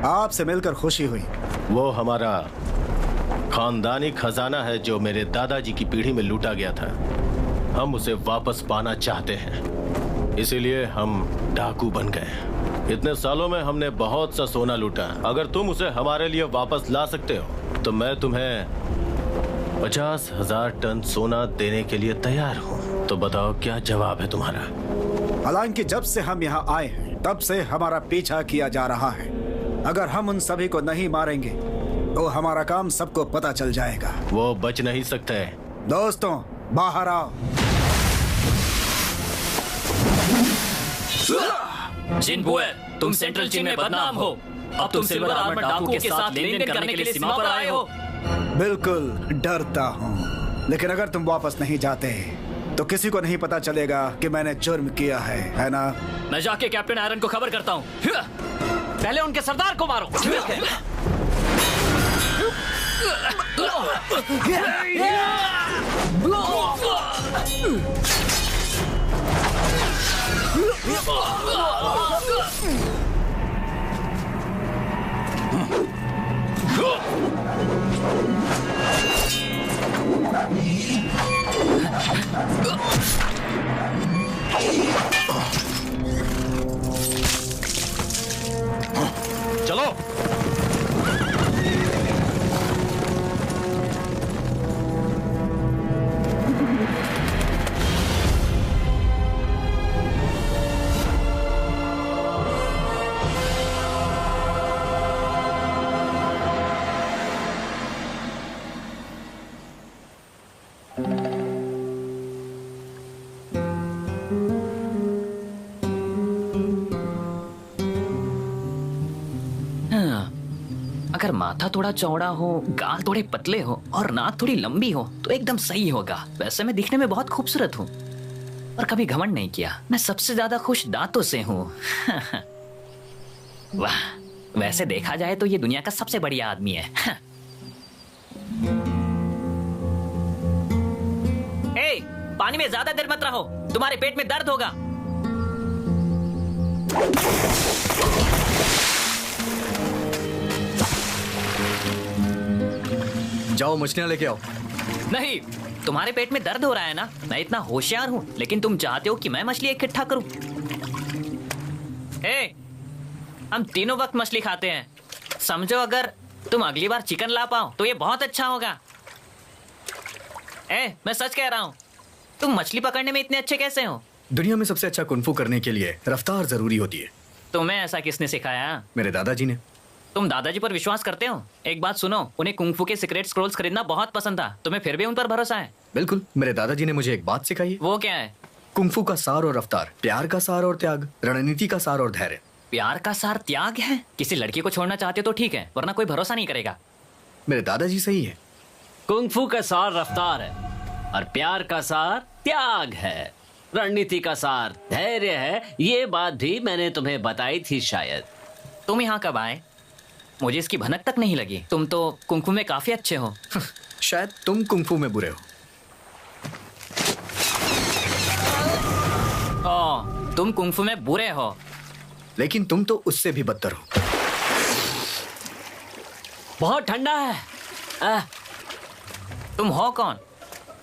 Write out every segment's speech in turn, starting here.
आपसे मिलकर खुशी हुई। वो हमारा खानदानी खजाना है जो मेरे दादाजी की पीढ़ी में लूटा गया था। हम उसे वापस पाना चाहते हैं, इसीलिए हम डाकू बन गए। इतने सालों में हमने बहुत सा सोना लूटा। अगर तुम उसे हमारे लिए वापस ला सकते हो तो मैं तुम्हें 50,000 टन सोना देने के लिए तैयार हूँ। तो बताओ क्या जवाब है तुम्हारा? हालांकि जब से हम यहाँ आए हैं तब से हमारा पीछा किया जा रहा है। अगर हम उन सभी को नहीं मारेंगे तो हमारा काम सबको पता चल जाएगा। वो बच नहीं सकते। दोस्तों, बाहर आओ। जिन बुए, तुम सेंट्रल चीन में बदनाम हो। अब तुम सिल्वर आर्मर डाकू के साथ लेन देन करने के लिए सीमा पर आए हो। बिल्कुल डरता हूँ, लेकिन अगर तुम वापस नहीं जाते तो किसी को नहीं पता चलेगा कि मैंने जुर्म किया है ना? मैं जाके कैप्टन आयरन को खबर करता हूँ। पहले उनके सरदार को मारो। चलो। अगर माथा थोड़ा चौड़ा हो, गाल थोड़े पतले हो और नाक थोड़ी लंबी हो तो एकदम सही होगा। वैसे मैं दिखने में बहुत खूबसूरत हूँ और कभी घमंड नहीं किया। मैं सबसे ज्यादा खुश दांतों से हूँ। वाह, वैसे देखा जाए तो ये दुनिया का सबसे बढ़िया आदमी है। ए, पानी में ज्यादा देर मत रहो, तुम्हारे पेट में दर्द होगा। जाओ मछलियां लेके आओ। नहीं, तुम्हारे पेट में दर्द हो रहा है ना। मैं इतना होशियार हूँ, लेकिन तुम चाहते हो कि मैं मछली इकट्ठा करूं। हम तीनों वक्त मछली खाते हैं। समझो अगर तुम अगली बार चिकन ला पाओ तो ये बहुत अच्छा होगा। मैं सच कह रहा हूँ। तुम मछली पकड़ने में इतने अच्छे कैसे हो? दुनिया में सबसे अच्छा कुंफू करने के लिए रफ्तार जरूरी होती है। तुम्हें ऐसा किसने सिखाया? मेरे दादाजी ने। तुम दादाजी पर विश्वास करते हो? एक बात सुनो, उन्हें कुंफू के सीक्रेट स्क्रॉल्स खरीदना बहुत पसंद था। तुम्हें फिर भी उन पर भरोसा है? बिल्कुल, मेरे दादाजी ने मुझे एक बात सिखाई है। वो क्या है? कुंफू का सार और रफ्तार, प्यार का सार और त्याग, रणनीति का सार और धैर्य। प्यार का सार त्याग है? किसी लड़की को छोड़ना चाहते हो तो ठीक है, वरना कोई भरोसा नहीं करेगा। मेरे दादाजी सही है। कुंफू का सार रफ्तार है और प्यार का सार त्याग है। रणनीति का सार धैर्य है। ये बात भी मैंने तुम्हें बताई थी शायद। तुम यहाँ कब आए? मुझे इसकी भनक तक नहीं लगी। तुम तो कुंफू में काफी अच्छे हो। शायद तुम कुंफू में बुरे हो। तुम कुंफू में बुरे हो, लेकिन तुम तो उससे भी बदतर हो। बहुत ठंडा है। तुम हो कौन?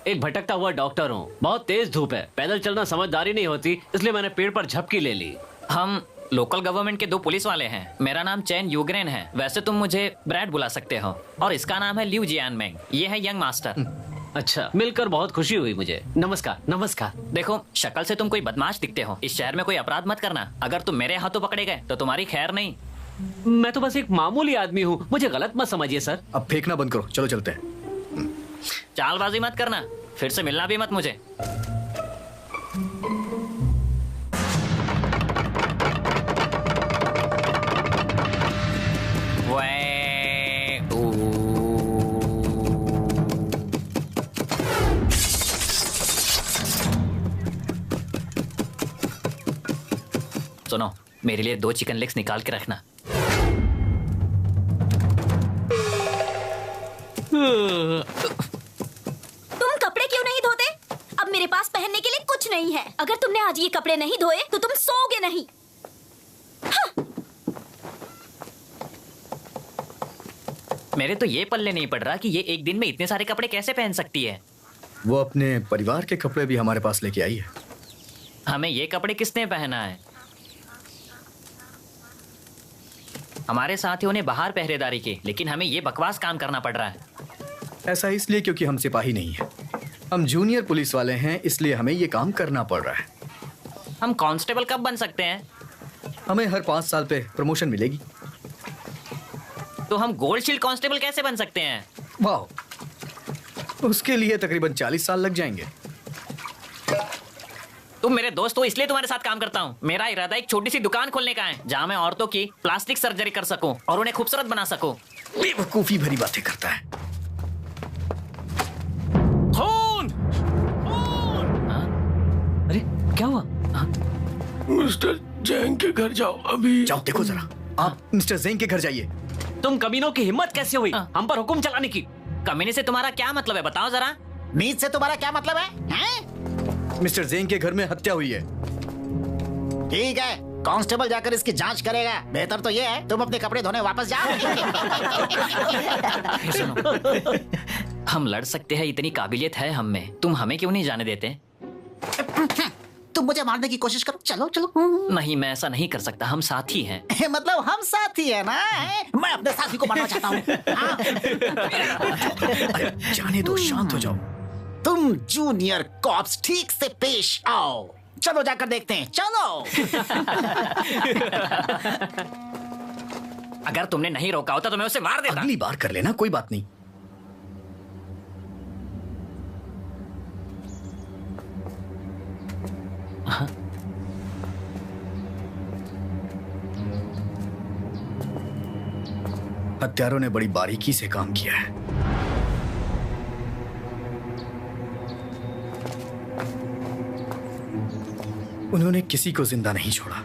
एक भटकता हुआ डॉक्टर हूँ। बहुत तेज धूप है, पैदल चलना समझदारी नहीं होती, इसलिए मैंने पेड़ पर झपकी ले ली। हम लोकल गवर्नमेंट के 2 पुलिस वाले हैं। मेरा नाम चैन यूग्रेन है। वैसे तुम मुझे ब्रैड बुला सकते हो, और इसका नाम है लिu जियानमेंग। ये है यंग मास्टर। अच्छा, मिलकर बहुत खुशी हुई मुझे। नमस्कार। नमस्कार। देखो, शक्ल से तुम कोई बदमाश दिखते हो। इस शहर में कोई अपराध मत करना। अगर तुम मेरे हाथों पकड़े गए तो तुम्हारी खैर नहीं। मैं तो बस एक मामूली आदमी हूँ, मुझे गलत मत समझिए सर। अब फेंकना बंद करो, चलो चलते हैं। चालबाजी मत करना, फिर से मिलना भी मत मुझे। सुनो, मेरे लिए 2 चिकन लेग्स निकाल के रखना। तुम कपड़े क्यों नहीं धोते? अब मेरे पास पहनने के लिए कुछ नहीं है। अगर तुमने आज ये कपड़े नहीं धोए तो तुम सोओगे नहीं। मेरे तो ये पल्ले नहीं पड़ रहा कि ये एक दिन में इतने सारे कपड़े कैसे पहन सकती है। वो अपने परिवार के कपड़े भी हमारे पास लेके आई है। हमें ये कपड़े किसने पहना है? हमारे साथियों ने बाहर पहरेदारी की, लेकिन हमें ये बकवास काम करना पड़ रहा है। ऐसा इसलिए क्योंकि हम सिपाही नहीं है, हम जूनियर पुलिस वाले हैं, इसलिए हमें ये काम करना पड़ रहा है। हम कांस्टेबल कब बन सकते हैं? हमें हर 5 साल पे प्रमोशन मिलेगी। तो हम गोल्ड शील्ड कांस्टेबल कैसे बन सकते हैं? वाह, उसके लिए तकरीबन 40 साल लग जाएंगे। तुम मेरे दोस्त हो, इसलिए तुम्हारे साथ काम करता हूँ। मेरा इरादा एक छोटी सी दुकान खोलने का है, जहाँ मैं औरतों की प्लास्टिक सर्जरी कर सकूं और उन्हें खूबसूरत बना सकूं। बेवकूफी भरी बातें करता है। खून! खून! हाँ? अरे क्या हुआ? हाँ? मिस्टर जैंग के घर जाओ अभी। जाओ देखो जरा, आप मिस्टर जेंग के घर जाइए। तुम कमीनों की हिम्मत कैसे हुई हम पर हुक्म चलाने की? कमीने से तुम्हारा क्या मतलब है, बताओ जरा। मीत से तुम्हारा क्या मतलब है, हैं? मिस्टर जेंग के घर में हत्या हुई है। ठीक है, कांस्टेबल जाकर इसकी जांच करेगा। बेहतर तो ये है तुम अपने कपड़े धोने वापस जाओ। सुनो, हम लड़ सकते हैं, इतनी काबिलियत है हम में, तुम हमें क्यों नहीं जाने देते? तुम मुझे मारने की कोशिश करो, चलो चलो। नहीं, मैं ऐसा नहीं कर सकता, हम साथी हैं। मतलब हम साथी है ना? मैं अपने साथी को मारना चाहता हूँ। हाँ? जाने दो, शांत हो जाओ। तुम जूनियर कॉप्स ठीक से पेश आओ। चलो जाकर देखते हैं, चलो। अगर तुमने नहीं रोका होता तो मैं उसे मार देता। अगली बार कर लेना, कोई बात नहीं। हत्यारों ने बड़ी बारीकी से काम किया है। उन्होंने किसी को जिंदा नहीं छोड़ा।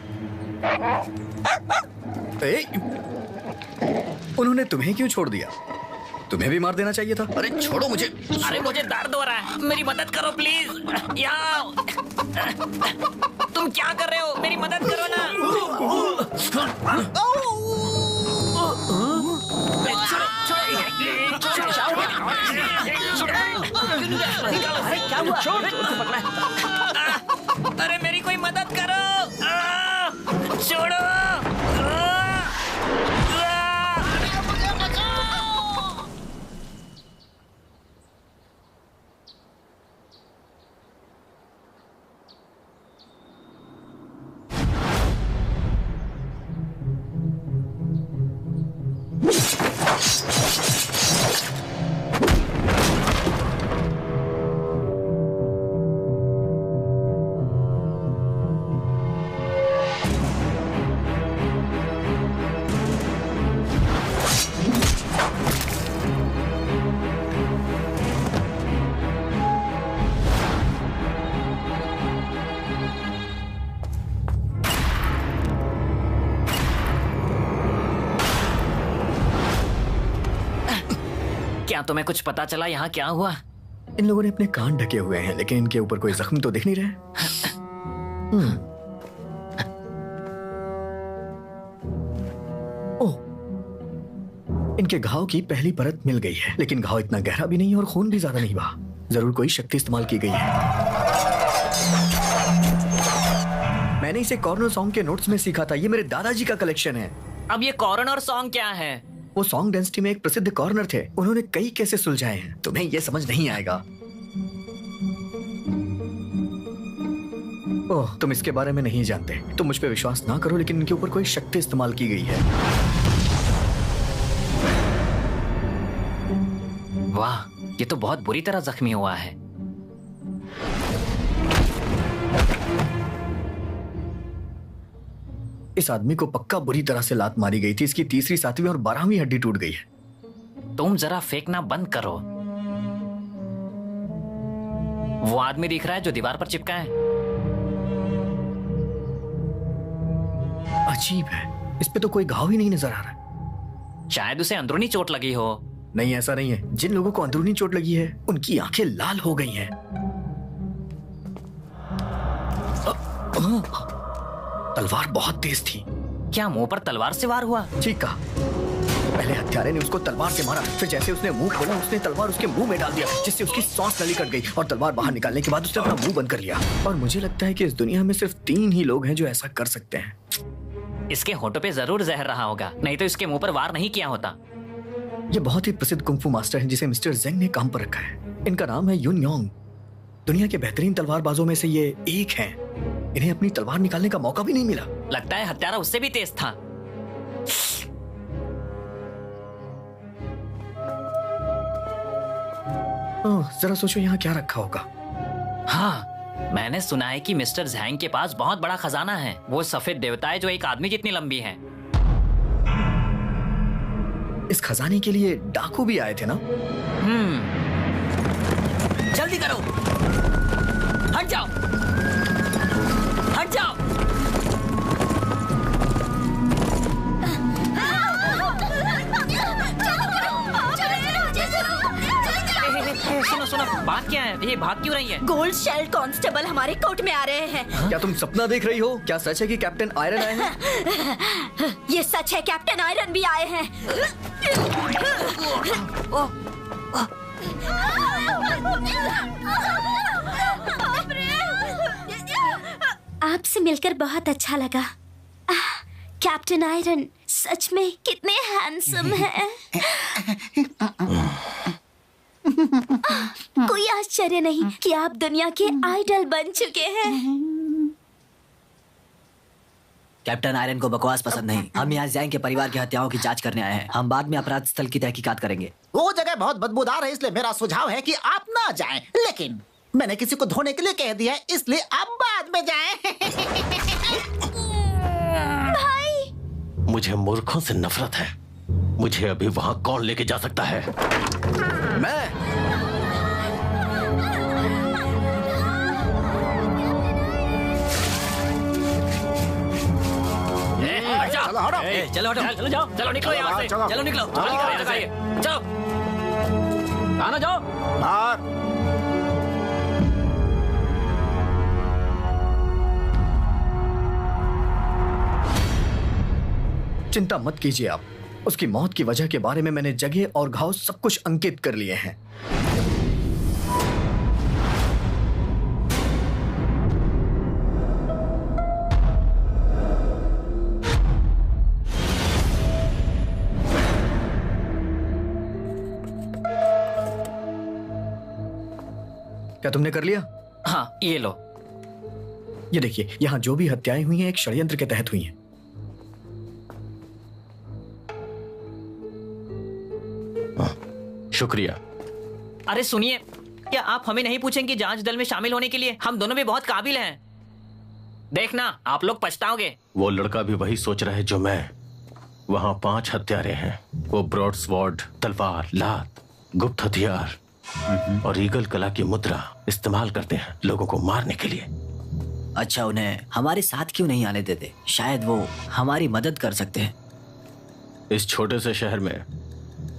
उन्होंने तुम्हें क्यों छोड़ दिया? तुम्हें भी मार देना चाहिए था। अरे छोड़ो मुझे। अरे मुझे दर्द हो रहा है, मेरी मदद करो प्लीज। यहाँ तुम क्या कर रहे हो? मेरी मदद करो ना। अरे मेरी कोई मदद करो। छोड़ो। क्या तुम्हें कुछ पता चला यहाँ क्या हुआ? इन लोगों ने अपने कान ढके हुए हैं, लेकिन इनके ऊपर कोई जख्म तो दिख नहीं रहे। ओह, इनके घाव की पहली परत मिल गई है, लेकिन घाव इतना गहरा भी नहीं और खून भी ज्यादा नहीं बहा। जरूर कोई शक्ति इस्तेमाल की गई है। मैंने इसे कॉर्नर सॉन्ग के नोट्स में सीखा था। ये मेरे दादाजी का कलेक्शन है। अब ये कॉर्नर सॉन्ग क्या है? वो सॉन्ग डेंसिटी में एक प्रसिद्ध कॉर्नर थे। उन्होंने कई केसे सुलझाए हैं। तुम्हें ये समझ नहीं आएगा। ओह, तुम इसके बारे में नहीं जानते। तुम मुझ पे विश्वास ना करो, लेकिन इनके ऊपर कोई शक्ति इस्तेमाल की गई है। वाह, ये तो बहुत बुरी तरह जख्मी हुआ है। इस आदमी को पक्का बुरी तरह से लात मारी गई थी। इसकी तीसरी, 7वीं और 12वीं हड्डी टूट गई है। तुम जरा फेंकना बंद करो। वो आदमी दिख रहा है जो दीवार पर चिपका है। अजीब है, इस पे तो कोई घाव ही नहीं नजर आ रहा। शायद उसे अंदरूनी चोट लगी हो। नहीं, ऐसा नहीं है। जिन लोगों को अंदरूनी चोट लगी है उनकी आंखें लाल हो गई हैं। तलवार बहुत तेज थी। क्या मुंह पर तलवार से वार हुआ? ठीक कहा। पहले हत्यारे ने उसको तलवार से मारा, फिर जैसे उसने मुंह खोला उसने तलवार उसके मुंह में डाल दिया, जिससे उसकी सांस नली कट गई और तलवार बाहर निकालने के बाद उसने अपना मुंह बंद कर लिया। और मुझे लगता है कि इस दुनिया में सिर्फ 3 ही लोग हैं जो ऐसा कर सकते हैं। इसके होठों पे जरूर जहर रहा होगा, नहीं तो इसके मुंह पर वार नहीं किया होता। ये बहुत ही प्रसिद्ध कुंफू मास्टर हैं जिसे मिस्टर जेंग ने काम पर रखा है। इनका नाम है युन योंग। दुनिया के बेहतरीन तलवारबाजों में से ये एक हैं। इन्हें अपनी तलवार निकालने का मौका भी नहीं मिला। लगता है हत्यारा उससे भी तेज था। जरा सोचो यहाँ क्या रखा होगा। हाँ, मैंने सुना है कि मिस्टर जैंग के पास बहुत बड़ा खजाना है। वो सफेद देवता है जो एक आदमी जितनी लंबी है। इस खजाने के लिए डाकू भी आए थे ना? जल्दी करो, हट जाओ, हट जाओ। सुनो सुनो, बात क्या है? ये भाग क्यों रही है? गोल्ड शेल कांस्टेबल हमारे कोर्ट में आ रहे हैं। क्या तुम सपना देख रही हो? क्या सच है कि कैप्टन आयरन आए हैं? ये सच है, कैप्टन आयरन भी आए हैं। आपसे मिलकर बहुत अच्छा लगा। कैप्टन आयरन सच में कितने हैंडसम हैं। कोई आश्चर्य नहीं कि आप दुनिया के आइडल बन चुके हैं। कैप्टन आयरन को बकवास पसंद नहीं। हम यहाँ जैंग के परिवार की हत्याओं की जांच करने आए हैं। हम बाद में अपराध स्थल की तहकीकात करेंगे। वो जगह बहुत बदबूदार है, इसलिए मेरा सुझाव है कि आप ना जाएं। लेकिन मैंने किसी को धोने के लिए कह दिया है, इसलिए आप बाद में जाएं। भाई, मुझे मूर्खों से नफरत है। मुझे अभी वहां कौन लेके जा सकता है? मैं। चलो हटो। चलो हटो, चलो जाओ, चलो निकलो यहाँ से, चलो निकलो, चलो निकलो यहाँ से, चलो। आना जाओ। बाहर। चिंता मत कीजिए आप। उसकी मौत की वजह के बारे में मैंने जगह और घाव सब कुछ अंकित कर लिए हैं। क्या तुमने कर लिया? हाँ, ये लो। ये देखिए, यहाँ जो भी हत्याएं हुई हैं एक षड्यंत्र के तहत हुई हैं। शुक्रिया। अरे सुनिए, क्या आप हमें नहीं पूछेंगे जांच दल में शामिल होने के लिए? हम दोनों भी बहुत काबिल हैं। देखना, आप लोग पछताओगे। वो लड़का भी वही सोच रहा है जो मैं। वहां 5 हत्यारे हैं। वो ब्रॉड स्वॉर्ड, तलवार, लात, गुप्त हथियार और ईगल कला की मुद्रा इस्तेमाल करते हैं लोगों को मारने के लिए। अच्छा, उन्हें हमारे साथ क्यों नहीं आने देते? शायद वो हमारी मदद कर सकते हैं। इस छोटे से शहर में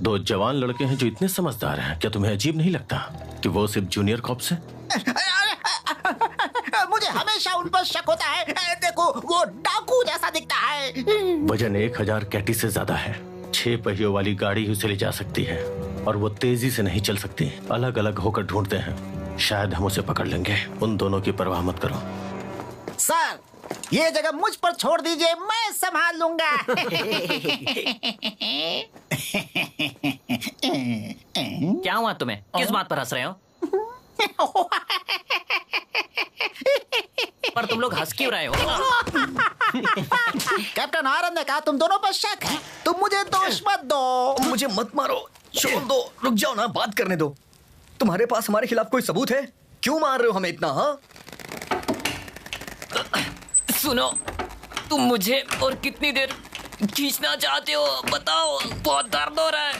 2 जवान लड़के हैं जो इतने समझदार हैं। क्या तुम्हें अजीब नहीं लगता कि वो सिर्फ जूनियर कॉप्स हैं? मुझे हमेशा उन पर शक होता है। देखो, वो डाकू जैसा दिखता है। वजन 1000 कैटी से ज्यादा है। 6 पहियों वाली गाड़ी ही उसे ले जा सकती है और वो तेजी से नहीं चल सकती। अलग अलग होकर ढूंढते हैं। शायद हम उसे पकड़ लेंगे। उन दोनों की परवाह मत करो। सर, ये जगह मुझ पर छोड़ दीजिए, मैं संभाल लूंगा। क्या हुआ तुम्हें? किस बात पर हंस रहे हो? पर तुम लोग हंस क्यों रहे हो? कैप्टन आयरन ने कहा तुम दोनों पर शक है। तुम मुझे दोष मत दो। मुझे मत मारो, छोड़ दो, रुक जाओ ना, बात करने दो। तुम्हारे पास हमारे खिलाफ कोई सबूत है? क्यों मार रहे हो हमें इतना? हाँ, सुनो, तुम मुझे और कितनी देर खींचना चाहते हो बताओ? बहुत दर्द हो रहा है।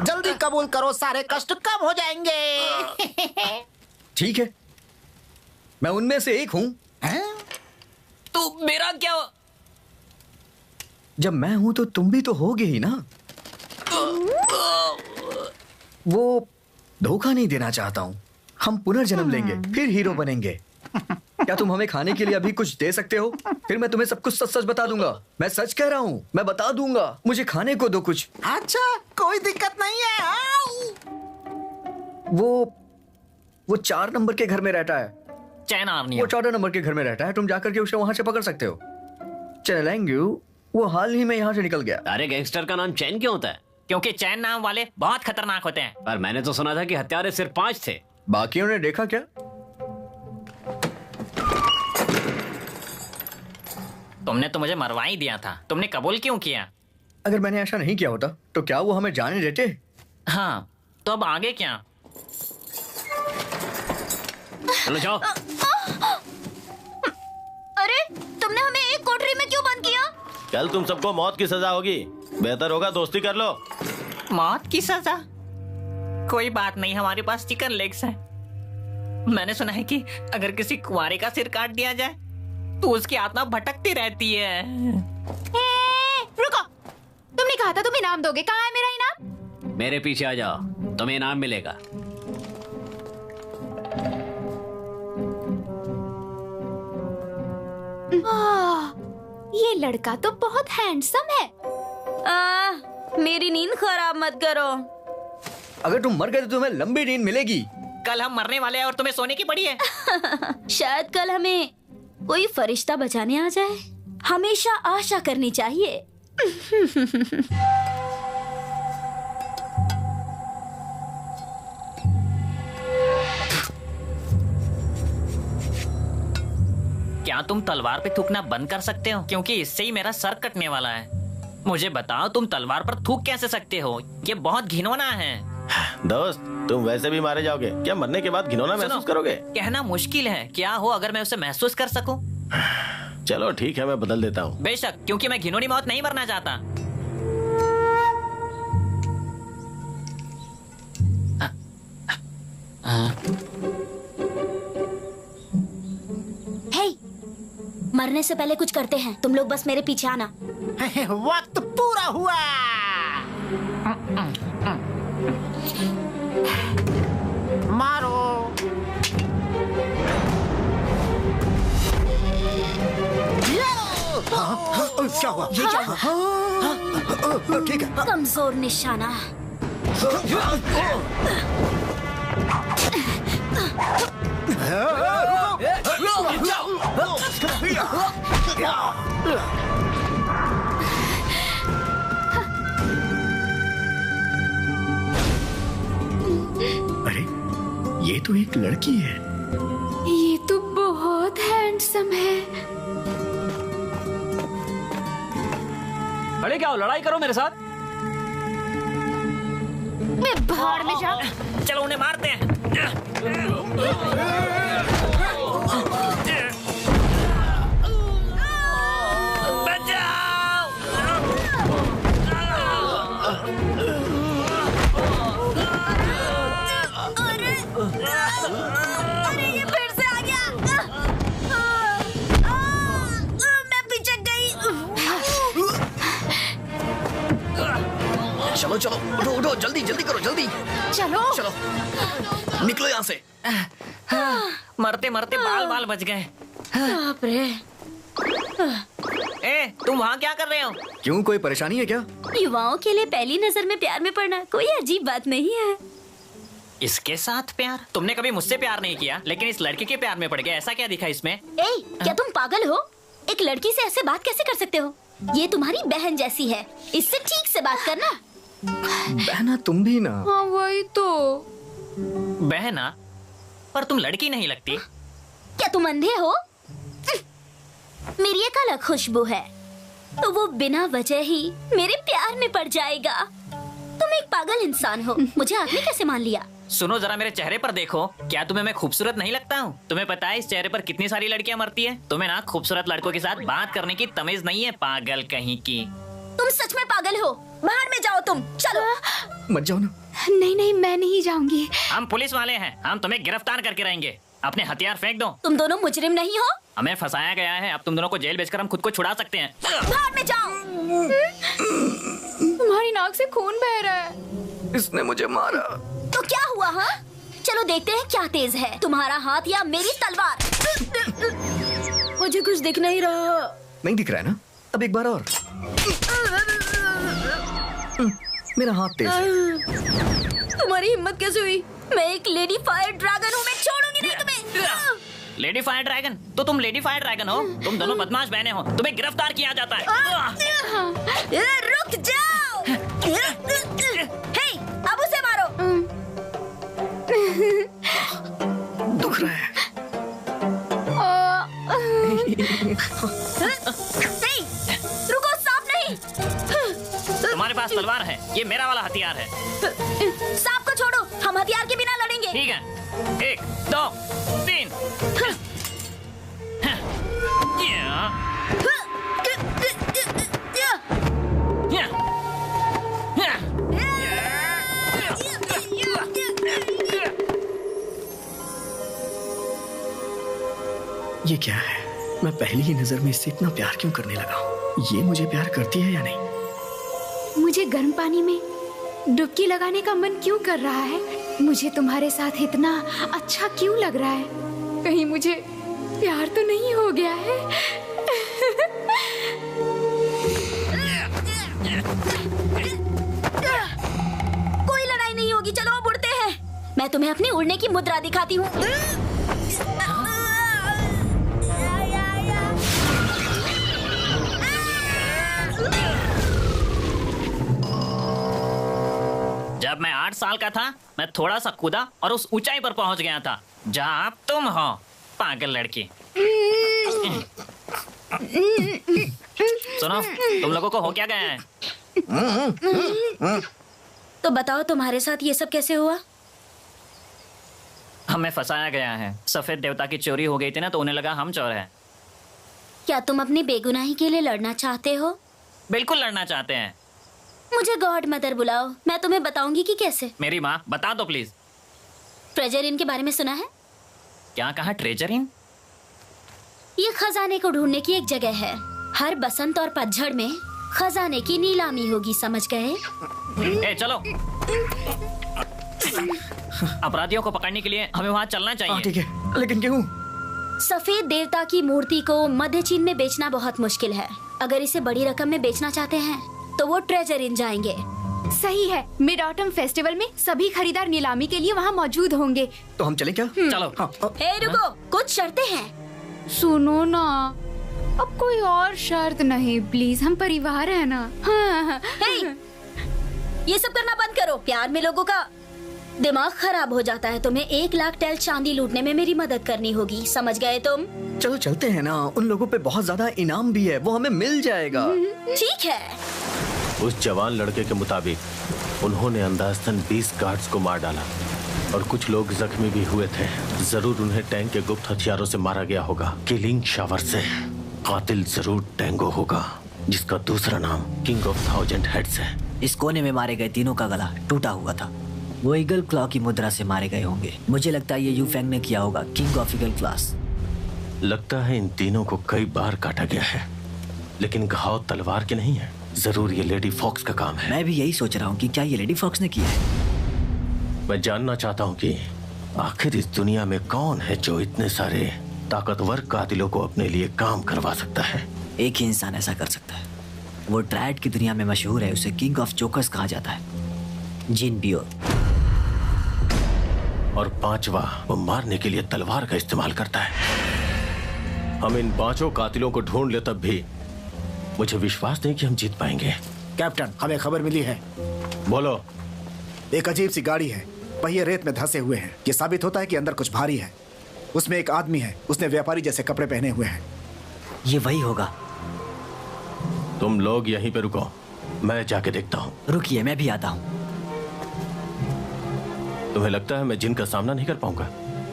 जल्दी कबूल करो, सारे कष्ट कम हो जाएंगे। ठीक है, मैं उनमें से एक हूं। तो मेरा क्या? जब मैं हूं तो तुम भी तो होगे ही ना। वो धोखा नहीं देना चाहता हूं। हम पुनर्जन्म लेंगे, फिर हीरो बनेंगे। क्या तुम हमें खाने के लिए अभी कुछ दे सकते हो? फिर मैं तुम्हें सब कुछ सच सच बता दूंगा। मैं सच कह रहा हूँ, मैं बता दूंगा। मुझे खाने को दो कुछ। अच्छा, कोई दिक्कत नहीं है। आओ। वो 4 नंबर के घर में रहता है। चैन आर्मी वो 14 नंबर के घर में रहता है। तुम जाकर के उसे वहां से पकड़ सकते हो। चलेंगे। वो हाल ही में यहाँ से निकल गया। अरे गैंगस्टर का नाम चैन क्यों होता है? क्योंकि चैन नाम वाले बहुत खतरनाक होते हैं। पर मैंने तो सुना था कि हत्यारे सिर्फ 5 थे। बाकियों ने देखा क्या? तुमने तो मुझे मरवा ही दिया था। तुमने कबूल क्यों किया? अगर मैंने ऐसा नहीं किया होता तो क्या वो हमें जाने देते? हाँ, तो अब आगे क्या? चलो जाओ। अरे तुमने हमें एक कोठरी में क्यों बंद किया? कल तुम सबको मौत की सजा होगी। बेहतर होगा दोस्ती कर लो। मौत की सजा? कोई बात नहीं, हमारे पास चिकन लेग्स है। मैंने सुना है कि अगर किसी कुंवारे का सिर काट दिया जाए तो उसकी आत्मा भटकती रहती है। रुको, तुमने कहा था तुम इनाम दोगे। कहाँ है मेरा इनाम? मेरे पीछे आ जाओ, तुम्हें इनाम मिलेगा। ये लड़का तो बहुत हैंडसम है। मेरी नींद खराब मत करो। अगर तुम मर गए तो तुम्हें लंबी नींद मिलेगी। कल हम मरने वाले हैं और तुम्हें सोने की पड़ी है। शायद कल हमें कोई फरिश्ता बचाने आ जाए। हमेशा आशा करनी चाहिए। क्या तुम तलवार पे थूकना बंद कर सकते हो? क्योंकि इससे ही मेरा सर कटने वाला है। मुझे बताओ, तुम तलवार पर थूक कैसे सकते हो? ये बहुत घिनौना है। दोस्त, तुम वैसे भी मारे जाओगे। क्या मरने के बाद घिनौना महसूस करोगे? कहना मुश्किल है। क्या हो अगर मैं उसे महसूस कर सकूं? चलो ठीक है, मैं बदल देता हूँ। बेशक, क्योंकि मैं घिनौनी मौत नहीं मरना चाहता। हे, मरने से पहले कुछ करते हैं। तुम लोग बस मेरे पीछे आना। वक्त पूरा हुआ। मारो। क्या हुआ? ये क्या हुआ? ठीक है। कमजोर निशाना। अरे ये तो एक लड़की है। ये तो बहुत हैंडसम है। अरे क्या हो, लड़ाई करो मेरे साथ। मैं भाड़ में जा। चलो उन्हें मारते हैं। अरे ये फिर से आ गया। मैं पिचक गई। चलो चलो, उठो उठो, जल्दी जल्दी करो, जल्दी चलो चलो, निकलो यहाँ से। मरते मरते बाल बाल बच गए। बाप रे। ए, तुम वहाँ क्या कर रहे हो? क्यों, कोई परेशानी है क्या? युवाओं के लिए पहली नजर में प्यार में पड़ना कोई अजीब बात नहीं है। इसके साथ प्यार? तुमने कभी मुझसे प्यार नहीं किया, लेकिन इस लड़के के प्यार में पड़ गया। ऐसा क्या दिखा इसमें? ए, क्या तुम पागल हो? एक लड़की से ऐसे बात कैसे कर सकते हो? ये तुम्हारी बहन जैसी है, इससे ठीक से बात करना। बहना तुम भी ना। हाँ वही तो। बहना? पर तुम लड़की नहीं लगती। क्या तुम अंधे हो? मेरी एक अलग खुशबू है, तो वो बिना वजह ही मेरे प्यार में पड़ जाएगा। तुम एक पागल इंसान हो। मुझे आपने कैसे मान लिया? सुनो जरा, मेरे चेहरे पर देखो। क्या तुम्हें मैं खूबसूरत नहीं लगता हूँ? तुम्हें पता है इस चेहरे पर कितनी सारी लड़कियाँ मरती है? तुम्हें ना खूबसूरत लड़कों के साथ बात करने की तमीज नहीं है, पागल कहीं की। तुम सच में पागल हो। बाहर में जाओ तुम। चलो। मत जाओ ना। नहीं नहीं, मैं नहीं जाऊंगी। हम पुलिस वाले हैं, हम तुम्हें गिरफ्तार करके रहेंगे। अपने हथियार फेंक दो। तुम दोनों मुजरिम नहीं हो। हमें फंसाया गया है, अब तुम दोनों को जेल भेजकर हम खुद को छुड़ा सकते हैं। बाहर में जाओ। तुम्हारी नाक से खून बह रहा है। इसने मुझे मारा। तो क्या हुआ? हाँ, चलो देखते हैं क्या तेज है, तुम्हारा हाथ या मेरी तलवार। मुझे कुछ दिख नहीं रहा। नहीं दिख रहा है ना? अब एक बार और। मेरा हाथ तेज है। तुम्हारी हिम्मत कैसे हुई? मैं एक लेडी फायर ड्रैगन हूँ, मैं छोड़ूंगी नहीं तुम्हें। Lady fire dragon? तो तुम लेडी फायर ड्रैगन हो? तुम दोनों बदमाश बहनें हो, तुम्हें गिरफ्तार किया जाता है। रुक जाओ। हे, अब उसे मारो। दुख रहा है। हे, रुको, सांप नहीं। तुम्हारे पास तलवार है, ये मेरा वाला हथियार है। सांप को छोड़ो, हम हथियार के बिना लड़ेंगे। ठीक है, 1 2 3। ये क्या है? मैं पहली ही नजर में इससे इतना प्यार क्यों करने लगा हूँ? ये मुझे प्यार करती है या नहीं? मुझे गर्म पानी में डुबकी लगाने का मन क्यों कर रहा है? मुझे तुम्हारे साथ इतना अच्छा क्यों लग रहा है? कहीं मुझे प्यार तो नहीं हो गया है? कोई लड़ाई नहीं होगी, चलो अब उड़ते हैं। मैं तुम्हें अपनी उड़ने की मुद्रा दिखाती हूँ। जब मैं 8 साल का था, मैं थोड़ा सा कूदा और उस ऊंचाई पर पहुंच गया था जहां तुम हो, पागल लड़की। सुनो, तुम लोगों को हो क्या गया है? तो बताओ, तुम्हारे साथ ये सब कैसे हुआ? हमें फंसाया गया है। सफेद देवता की चोरी हो गई थी ना, तो उन्हें लगा हम चोर हैं। क्या तुम अपनी बेगुनाही के लिए लड़ना चाहते हो? बिल्कुल लड़ना चाहते हैं। मुझे गॉड मदर बुलाओ, मैं तुम्हें बताऊंगी कि कैसे। मेरी माँ, बता दो प्लीज। ट्रेजर इन के बारे में सुना है? क्या कहा? ट्रेजर इन? ये खजाने को ढूंढने की एक जगह है। हर बसंत और पतझड़ में खजाने की नीलामी होगी, समझ गए? ए, चलो। अपराधियों को पकड़ने के लिए हमें वहाँ चलना चाहिए। ठीक है, लेकिन क्यों? सफेद देवता की मूर्ति को मध्य चीन में बेचना बहुत मुश्किल है। अगर इसे बड़ी रकम में बेचना चाहते हैं तो वो ट्रेजर इन जाएंगे। सही है, मिड ऑटम फेस्टिवल में सभी खरीदार नीलामी के लिए वहाँ मौजूद होंगे। तो हम चलें क्या? चलो। हे रुको, कुछ शर्तें हैं। सुनो ना, अब कोई और शर्त नहीं, प्लीज, हम परिवार है ना। हाँ। हे, ये सब करना बंद करो। प्यार में लोगों का दिमाग खराब हो जाता है। तुम्हें 1 लाख टेल चांदी लूटने में मेरी मदद करनी होगी, समझ गए तुम? चलो चलते हैं ना, उन लोगों पे बहुत ज्यादा इनाम भी है, वो हमें मिल जाएगा। ठीक है। उस जवान लड़के के मुताबिक उन्होंने अंदाज़तन 20 गार्ड्स को मार डाला और कुछ लोग जख्मी भी हुए थे। जरूर उन्हें टैंक के गुप्त हथियारों से मारा गया होगा, किलिंग शावर से। कातिल जरूर टैंगो होगा, जिसका दूसरा नाम किंग ऑफ 1000 हेड्स है। इस कोने में मारे गए तीनों का गला टूटा हुआ था। वो ईगल क्लॉ की मुद्रा से मारे गए होंगे। मुझे लगता है ये यू फेंग ने किया होगा, किंग ऑफ ईगल क्लॉस। लगता है इन तीनों को कई बार काटा गया है, लेकिन घाव तलवार के नहीं है। जरूर ये लेडी फॉक्स का काम है। मैं भी यही सोच रहा हूँ कि क्या ये लेडी फॉक्स ने किया है। मैं जानना चाहता हूँ कि आखिर इस दुनिया में कौन है जो इतने सारे ताकतवर कातिलों को अपने लिए काम करवा सकता है। एक ही इंसान ऐसा कर सकता है। वो ट्रायड की दुनिया में मशहूर है, उसे किंग ऑफ जोकर्स कहा जाता है, जिन बियोर। और 5वां वो मारने के लिए तलवार का इस्तेमाल करता है। हम इन 5 कातिलों को ढूंढ ले तब भी मुझे विश्वास नहीं कि हम जीत पाएंगे। कैप्टन, हमें खबर मिली है। बोलो। एक अजीब सी गाड़ी है, पहिए रेत में धंसे हुए हैं। ये साबित होता है कि अंदर कुछ भारी है। उसमें एक आदमी है, उसने व्यापारी जैसे कपड़े पहने हुए हैं। ये वही होगा। तुम लोग यहीं पे रुको, मैं जाके देखता हूँ। रुकिए, मैं भी आता हूँ। तुम्हें लगता है मैं जिन का सामना नहीं कर पाऊंगा?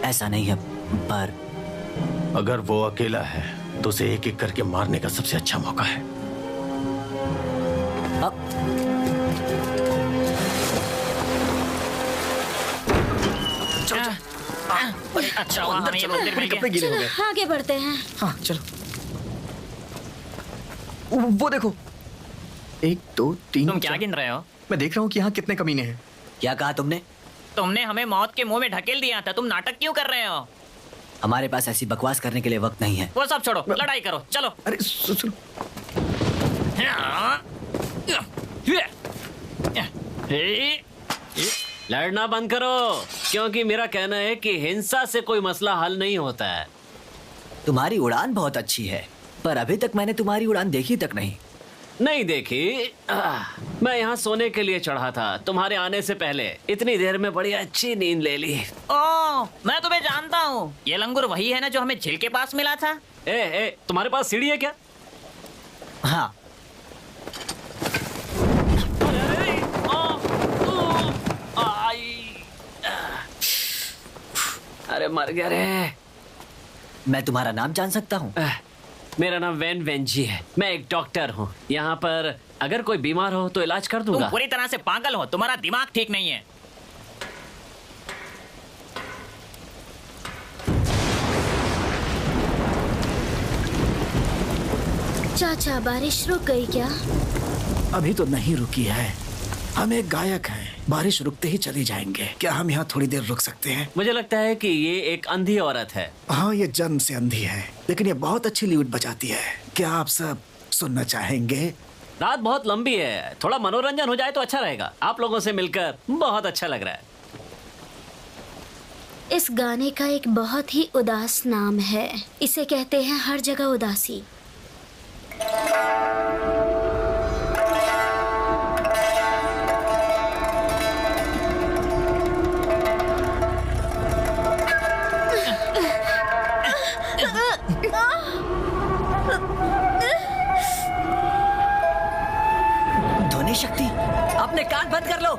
ऐसा नहीं है, पर अगर वो अकेला है तो उसे एक एक करके मारने का सबसे अच्छा मौका है। अच्छा, वहाँ हमें ये मंदिर मिल कपड़े गीले हो गए। चलो आगे बढ़ते हैं। हाँ चलो। वो देखो, 1 2 3। तुम क्या गिन रहे हो? मैं देख रहा हूँ कि यहाँ कितने कमीने हैं। क्या कहा तुमने? तुमने हमें मौत के मुंह में ढकेल दिया था, तुम नाटक क्यों कर रहे हो? हमारे पास ऐसी बकवास करने के लिए वक्त नहीं है। वो सब छोड़ो, लड़ाई करो, चलो। अरे सुनो, लड़ना बंद करो, क्योंकि मेरा कहना है कि हिंसा से कोई मसला हल नहीं होता है। तुम्हारी उड़ान बहुत अच्छी है, पर अभी तक मैंने तुम्हारी उड़ान देखी तक नहीं। नहीं देखी? मैं यहाँ सोने के लिए चढ़ा था, तुम्हारे आने से पहले इतनी देर में बड़ी अच्छी नींद ले ली। ओह, मैं तुम्हें जानता हूँ, ये लंगूर वही है ना जो हमें झील के पास मिला था? तुम्हारे पास सीढ़ी है क्या? हाँ। अरे मर गया रे। मैं तुम्हारा नाम जान सकता हूँ? मेरा नाम वैन वेंजी है, मैं एक डॉक्टर हूँ। यहाँ पर अगर कोई बीमार हो तो इलाज कर दूंगा। तुम पूरी तरह से पागल हो, तुम्हारा दिमाग ठीक नहीं है। चाचा, बारिश रुक गई क्या? अभी तो नहीं रुकी है, हम एक गायक हैं, बारिश रुकते ही चली जाएंगे। क्या हम यहाँ थोड़ी देर रुक सकते हैं? मुझे लगता है कि ये एक अंधी औरत है। हाँ, ये जन्म से अंधी है, लेकिन ये बहुत अच्छी ल्यूट बजाती है। क्या आप सब सुनना चाहेंगे? रात बहुत लंबी है, थोड़ा मनोरंजन हो जाए तो अच्छा रहेगा। आप लोगों से मिलकर बहुत अच्छा लग रहा है। इस गाने का एक बहुत ही उदास नाम है, इसे कहते हैं हर जगह उदासी। ध्वनि शक्ति, अपने कान बंद कर लो।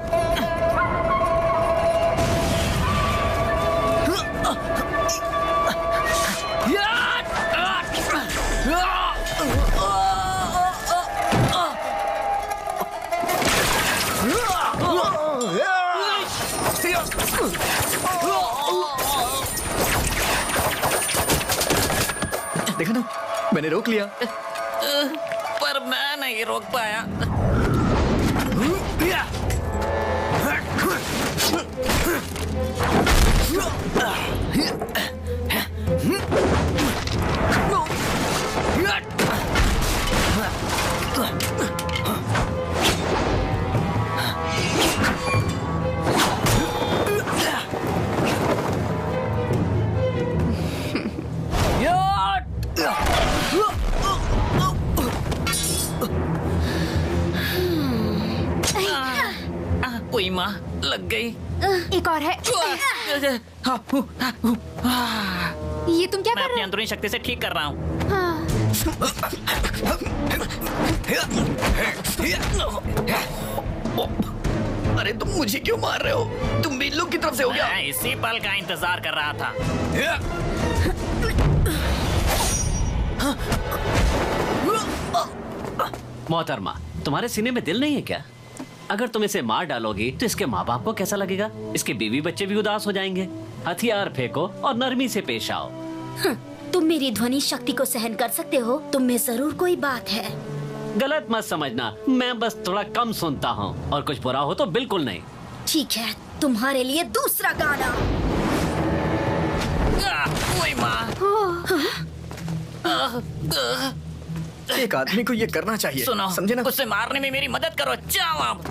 देखा ना, मैंने रोक लिया। पर मैं नहीं रोक पाया। कोई माँ लग गई। एक और है। ये तुम क्या मैं कर अपनी रहे अंदरूनी शक्ति से ठीक कर रहा हूँ। हो? हाँ। अरे तुम मुझे क्यों मार रहे हो? तुम भी लोग की तरफ से हो क्या? मैं इसी पल का इंतजार कर रहा था। मोहतरमा, तुम्हारे सीने में दिल नहीं है क्या? अगर तुम इसे मार डालोगी तो इसके माँ बाप को कैसा लगेगा? इसके बीवी बच्चे भी उदास हो जाएंगे। हथियार फेंको और नरमी से पेश आओ। तुम मेरी ध्वनि शक्ति को सहन कर सकते हो, तुम में जरूर कोई बात है। गलत मत समझना, मैं बस थोड़ा कम सुनता हूँ, और कुछ बुरा हो तो बिल्कुल नहीं। ठीक है, तुम्हारे लिए दूसरा गाना। कोई माँ। एक आदमी को ये करना चाहिए, सुनो, समझे ना? उसे मारने में मेरी मदद करो। जाओ आप।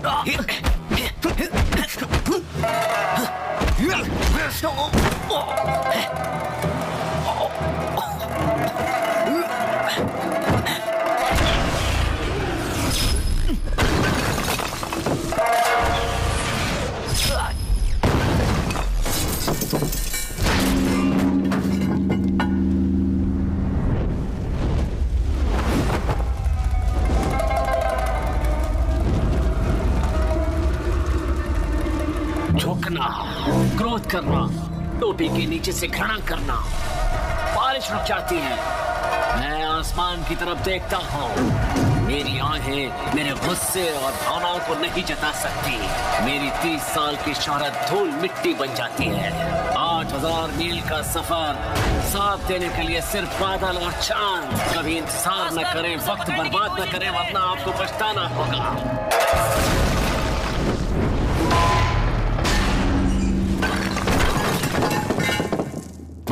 झुकना, क्रोध करना, टोपी के नीचे से घृणा करना। बारिश रुक जाती है, मैं आसमान की तरफ देखता हूँ। मेरी आंखें मेरे गुस्से और भावनाओं को नहीं जता सकती। मेरी 30 साल की शोहरत धूल मिट्टी बन जाती है। 8000 मील का सफर साथ देने के लिए सिर्फ बादल और चांद। कभी इंतजार न करें, वक्त बर्बाद न करें, वरना आपको पछताना होगा।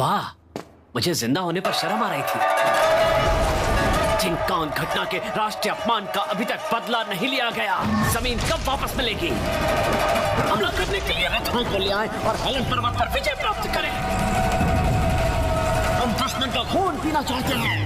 वाह, मुझे जिंदा होने पर शर्म आ रही थी। चिंकान घटना के राष्ट्रीय अपमान का अभी तक बदला नहीं लिया गया। जमीन कब वापस मिलेगी? हमला करने के लिए रथों को ले आए और हेलन पर्वत पर विजय प्राप्त करें। हम दुश्मन का खून पीना चाहते हैं।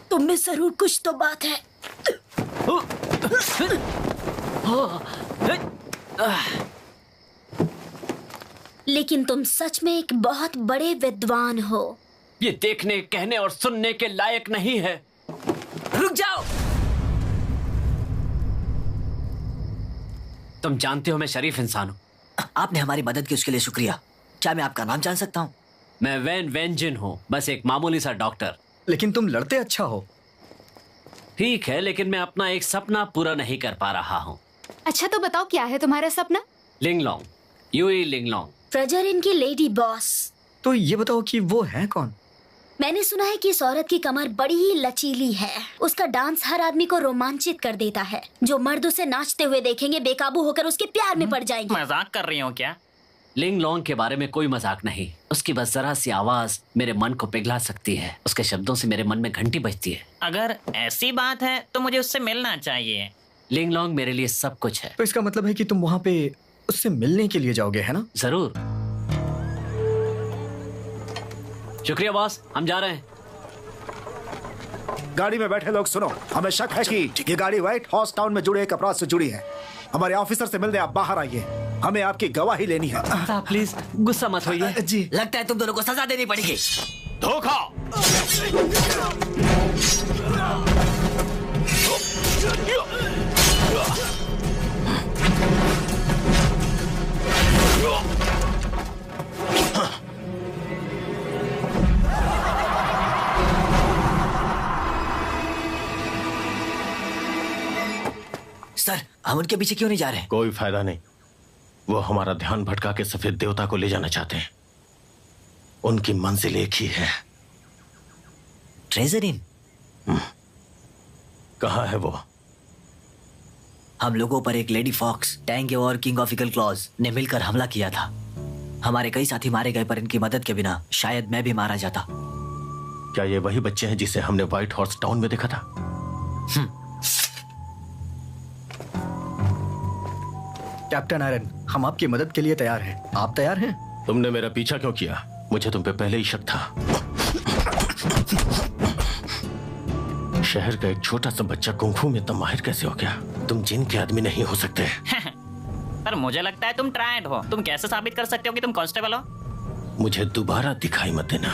तुम में जरूर कुछ तो बात है। लेकिन तुम सच में एक बहुत बड़े विद्वान हो। ये देखने, कहने और सुनने के लायक नहीं है। रुक जाओ। तुम जानते हो मैं शरीफ इंसान हूं। आपने हमारी मदद की, उसके लिए शुक्रिया। क्या मैं आपका नाम जान सकता हूँ? मैं वैन वेंजिन हूं, बस एक मामूली सा डॉक्टर। लेकिन तुम लड़ते अच्छा हो। ठीक है, लेकिन मैं अपना एक सपना पूरा नहीं कर पा रहा हूँ। अच्छा तो बताओ क्या है तुम्हारा सपना? लिंगलोंग, यूई लिंगलोंग। प्रजर की लेडी बॉस। तो ये बताओ कि वो है कौन? मैंने सुना है कि इस औरत की कमर बड़ी ही लचीली है। उसका डांस हर आदमी को रोमांचित कर देता है। जो मर्द उसे नाचते हुए देखेंगे बेकाबू होकर उसके प्यार में पड़ जाएंगे। मजाक कर रही हो क्या? लिंगलोंग के बारे में कोई मजाक नहीं। उसकी बस जरा सी आवाज मेरे मन को पिघला सकती है। उसके शब्दों से मेरे मन में घंटी बजती है। अगर ऐसी बात है तो मुझे उससे मिलना चाहिए। लिंगलोंग मेरे लिए सब कुछ है। तो इसका मतलब है कि तुम वहाँ पे उससे मिलने के लिए जाओगे, है ना? जरूर। शुक्रिया बॉस, हम जा रहे हैं। गाड़ी में बैठे लोग सुनो, हमें शक है कि ये गाड़ी व्हाइट हाउस टाउन में जुड़े एक अपराध से जुड़ी है। हमारे ऑफिसर से मिलने आप बाहर आइए, हमें आपकी गवाही लेनी है। साहब प्लीज गुस्सा मत होइए। जी। लगता है तुम दोनों को सजा देनी पड़ेगी। धोखा। सर, हम उनके पीछे क्यों नहीं जा रहे? कोई फायदा नहीं। वो हमारा ध्यान भटका के सफेद देवता को ले जाना चाहते हैं। उनकी मंजिल एक ही है। ट्रेजर इन? कहाँ है वो? हम लोगों पर एक लेडी फॉक्स, टैंग और किंग ऑफ ईगल क्लॉज ने मिलकर हमला किया था। हमारे कई साथी मारे गए, पर इनकी मदद के बिना शायद मैं भी मारा जाता। क्या ये वही बच्चे हैं जिसे हमने व्हाइट हॉर्स टाउन में देखा था? कैप्टन आयरन, हम आपकी मदद के लिए तैयार हैं। आप तैयार हैं? तुमने मेरा पीछा क्यों किया? मुझे तुम पे पहले ही शक था। शहर का एक छोटा सा बच्चा कुंफू में इतना माहिर कैसे हो गया? तुम जिन के आदमी नहीं हो सकते। पर मुझे लगता है तुम ट्रायड हो। तुम कैसे साबित कर सकते हो कि तुम कांस्टेबल हो? मुझे दोबारा दिखाई मत देना।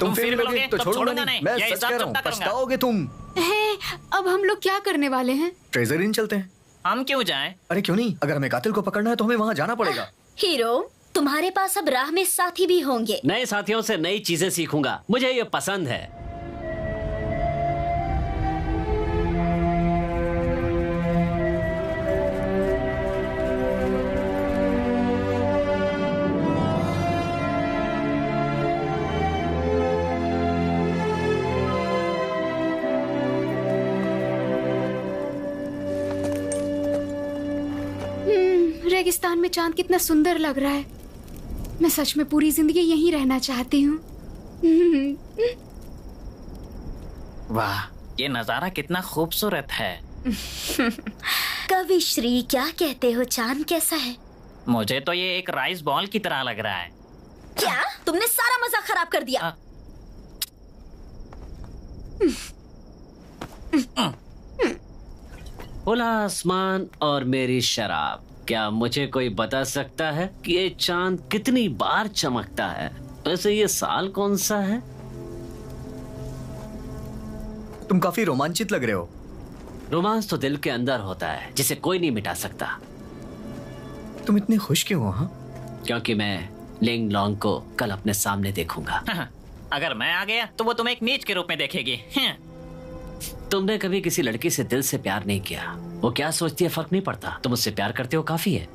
तुम फेल बोलोगे तो तो छोड़ूंगा नहीं। मैं ये सच हिसाब कह रहा हूँ, चुकता करूंगा। पछताओगे तुम। अब हम लोग क्या करने वाले हैं? ट्रेजर इन चलते हैं। हम क्यों जाएं? अरे क्यों नहीं, अगर हमें कातिल को पकड़ना है तो हमें वहाँ जाना पड़ेगा। हीरो, तुम्हारे पास अब राह में साथी भी होंगे। नए साथियों से नई चीजें सीखूंगा, मुझे ये पसंद है। रेगिस्तान में चांद कितना सुंदर लग रहा है। मैं सच में पूरी जिंदगी यहीं रहना चाहती हूँ। वाह, ये नजारा कितना खूबसूरत है। कवि श्री, क्या कहते हो? चांद कैसा है? मुझे तो ये एक राइस बॉल की तरह लग रहा है। क्या? तुमने सारा मजा खराब कर दिया। खुला आसमान और मेरी शराब। क्या मुझे कोई बता सकता है कि ये चांद कितनी बार चमकता है? वैसे ये साल कौन सा है? तुम काफी रोमांचित लग रहे हो। रोमांस तो दिल के अंदर होता है, जिसे कोई नहीं मिटा सकता। तुम इतने खुश क्यों हो? हाँ, क्योंकि मैं लिंग लॉन्ग को कल अपने सामने देखूंगा। अगर मैं आ गया तो वो तुम्हें एक नीच के रूप में देखेगी। तुमने कभी किसी लड़की से दिल से प्यार नहीं किया, वो क्या सोचती है फर्क नहीं पड़ता, तुम उससे प्यार करते हो काफी है।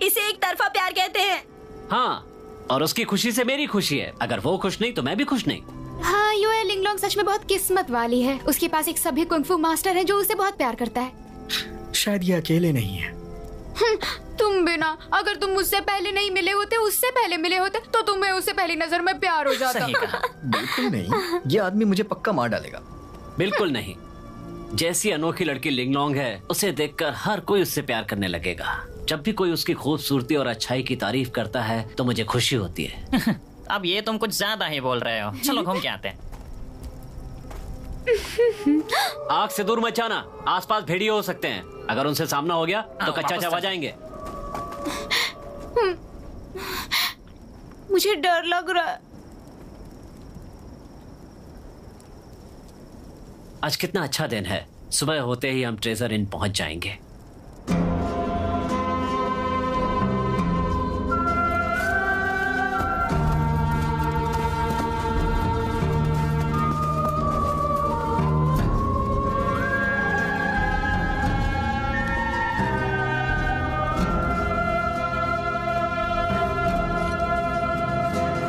इसे एक तरफा प्यार कहते हैं। हाँ, और उसकी खुशी से मेरी खुशी है, अगर वो खुश नहीं तो मैं भी खुश नहीं। हाँ, युए लिंगलोंग सच में बहुत किस्मत वाली है। उसके पास एक सभी कुंग-फू मास्टर है जो उसे बहुत प्यार करता है। शायद ये अकेले नहीं है। तुम बिना, अगर तुम मुझसे पहले नहीं मिले होते, उससे पहले मिले होते, तो तुम्हें उससे पहली नजर में प्यार हो जाता। सही कहा। बिल्कुल नहीं, ये आदमी मुझे पक्का मार डालेगा। बिल्कुल नहीं, जैसी अनोखी लड़की लिंगलोंग है उसे देखकर हर कोई उससे प्यार करने लगेगा। जब भी कोई उसकी खूबसूरती और अच्छाई की तारीफ करता है तो मुझे खुशी होती है। अब ये तुम कुछ ज्यादा ही बोल रहे हो। चलो घूम के आते हैं। आग से दूर मत जाना, आसपास भेड़िए हो सकते हैं, अगर उनसे सामना हो गया तो कच्चा चबा जाएंगे। मुझे डर लग रहा है। आज कितना अच्छा दिन है, सुबह होते ही हम ट्रेजर इन पहुंच जाएंगे।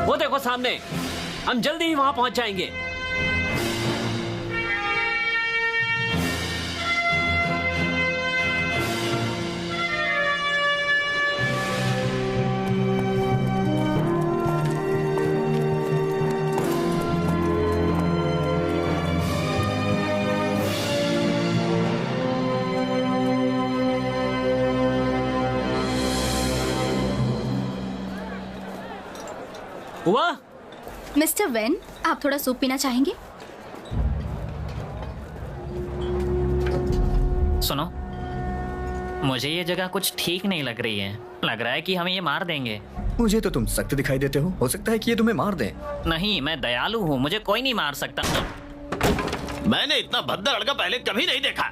वो देखो सामने, हम जल्दी ही वहां पहुंच जाएंगे। हुआ? मिस्टर वेन, आप थोड़ा सूप पीना चाहेंगे? सुनो, मुझे ये जगह कुछ ठीक नहीं लग रही है। लग रहा है कि हमें ये मार देंगे। मुझे तो तुम सख्त दिखाई देते हो सकता है कि ये तुम्हें मार दें। नहीं, मैं दयालु हूँ, मुझे कोई नहीं मार सकता। मैंने इतना भद्दा लड़का पहले कभी नहीं देखा।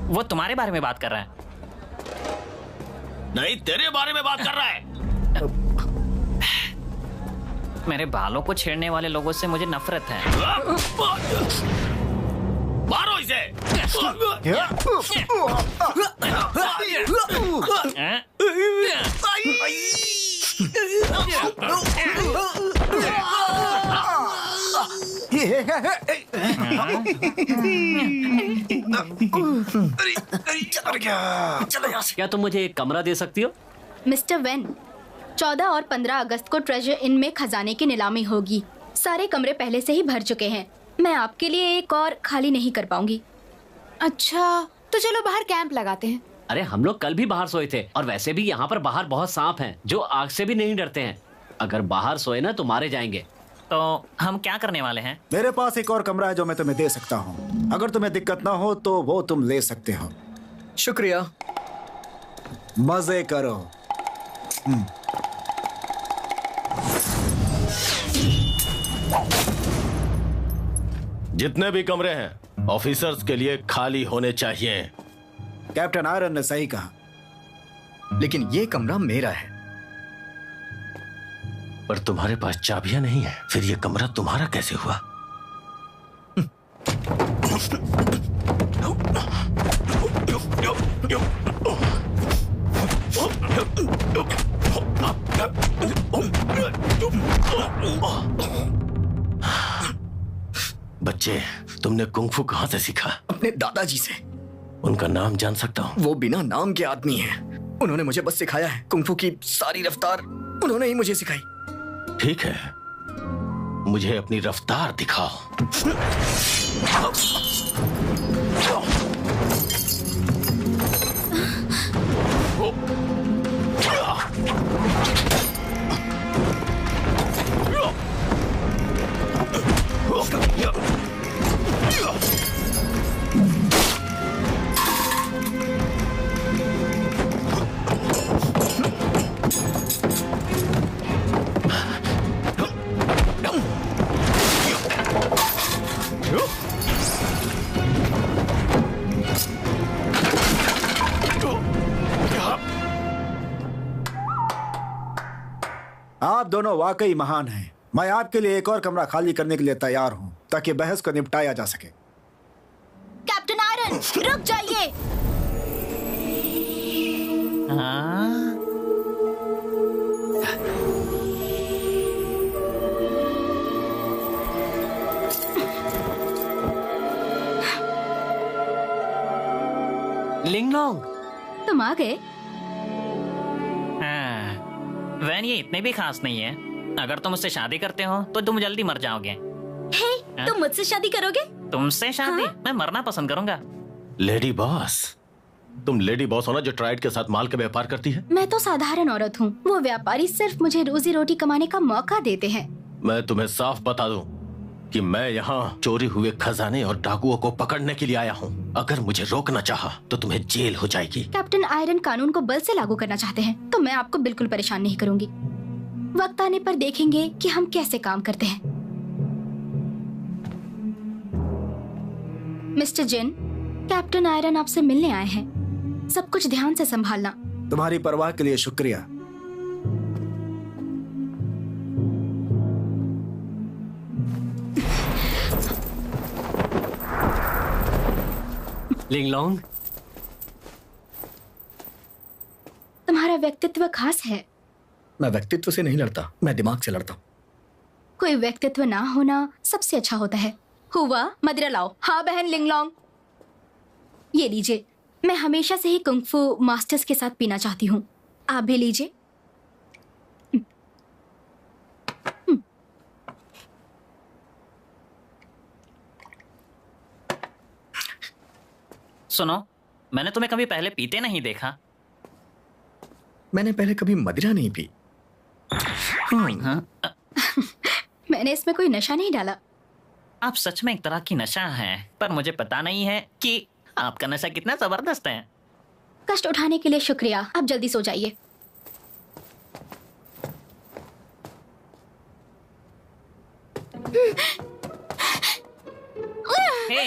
वो तुम्हारे बारे में बात कर रहा है। नहीं, तेरे बारे में बात कर रहा है। मेरे बालों को छेड़ने वाले लोगों से मुझे नफरत है। मारो इसे। क्या तुम मुझे एक कमरा दे सकती हो? मिस्टर वेन, 14 और 15 अगस्त को ट्रेजर इन में खजाने की नीलामी होगी। सारे कमरे पहले से ही भर चुके हैं। मैं आपके लिए एक और खाली नहीं कर पाऊंगी। अच्छा, तो चलो बाहर कैंप लगाते हैं। अरे हम लोग कल भी बाहर सोए थे, और वैसे भी यहाँ पर बाहर बहुत सांप हैं जो आग से भी नहीं डरते हैं। अगर बाहर सोए ना तो मारे जाएंगे। तो हम क्या करने वाले हैं? मेरे पास एक और कमरा है जो मैं तुम्हें दे सकता हूँ। अगर तुम्हें दिक्कत ना हो तो वो तुम ले सकते हो। शुक्रिया। मजे करो। जितने भी कमरे हैं ऑफिसर्स के लिए खाली होने चाहिए। कैप्टन आयरन ने सही कहा। लेकिन ये कमरा मेरा है। पर तुम्हारे पास चाबियां नहीं है, फिर ये कमरा तुम्हारा कैसे हुआ? बच्चे, तुमने कुंग-फू कहाँ से सीखा? अपने दादाजी से। उनका नाम जान सकता हूँ? वो बिना नाम के आदमी हैं। उन्होंने मुझे बस सिखाया है। कुंग-फू की सारी रफ्तार उन्होंने ही मुझे सिखाई। ठीक है, मुझे अपनी रफ्तार दिखाओ। आप दोनों वाकई महान हैं। मैं आपके लिए एक और कमरा खाली करने के लिए तैयार हूँ ताकि बहस को निपटाया जा सके। कैप्टन आयरन, रुक जाइए। हाँ? लिंगलोंग, तुम आ गए? हाँ, वैन ये इतने भी खास नहीं है। अगर तुम मुझसे शादी करते हो तो तुम जल्दी मर जाओगे। हे, तुम मुझसे शादी करोगे? तुमसे शादी? मैं मरना पसंद करूंगा। लेडी बॉस, तुम लेडी बॉस हो ना जो ट्राइड के साथ माल का व्यापार करती है? मैं तो साधारण औरत हूँ। वो व्यापारी सिर्फ मुझे रोजी रोटी कमाने का मौका देते हैं। मैं तुम्हें साफ बता दूं कि मैं यहाँ चोरी हुए खजाने और डाकुओं को पकड़ने के लिए आया हूँ। अगर मुझे रोकना चाहा तो तुम्हें जेल हो जाएगी। कैप्टन आयरन कानून को बल से लागू करना चाहते हैं, तो मैं आपको बिल्कुल परेशान नहीं करूंगी। वक्त आने पर देखेंगे कि हम कैसे काम करते हैं। मिस्टर जिन, कैप्टन आयरन आपसे मिलने आए हैं। सब कुछ ध्यान से संभालना। तुम्हारी परवाह के लिए शुक्रिया। लिंगलोंग, तुम्हारा व्यक्तित्व खास है। मैं व्यक्तित्व से नहीं लड़ता, मैं दिमाग से लड़ता हूँ। कोई व्यक्तित्व ना होना सबसे अच्छा होता है। हुआ, मदिरा लाओ। हाँ बहन लिंगलोंग, ये लीजिए। मैं हमेशा से ही कुंग-फू मास्टर्स के साथ पीना चाहती हूँ। आप भी लीजिए। सुनो, मैंने तुम्हें कभी पहले पीते नहीं देखा। मैंने पहले कभी मदिरा नहीं पी। हाँ? मैंने इसमें कोई नशा नहीं डाला। आप सच में एक तरह की नशा है, पर मुझे पता नहीं है कि आपका नशा कितना जबरदस्त है। कष्ट उठाने के लिए शुक्रिया। आप जल्दी सो जाइए। हे,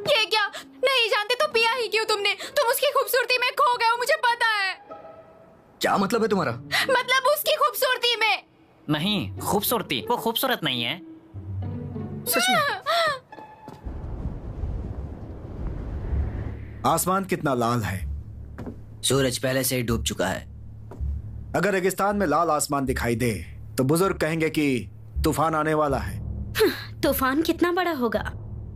ये क्या? नहीं जानते तो पिया ही क्यों तुमने? तुम उसकी खूबसूरती में खो गए हो, मुझे पता है। क्या मतलब है तुम्हारा? मतलब उसकी खूबसूरती में। नहीं, खूबसूरती, वो खूबसूरत नहीं है। सच में? आसमान कितना लाल है। सूरज पहले से ही डूब चुका है। अगर रेगिस्तान में लाल आसमान दिखाई दे तो बुजुर्ग कहेंगे कि तूफान आने वाला है। तूफान कितना बड़ा होगा?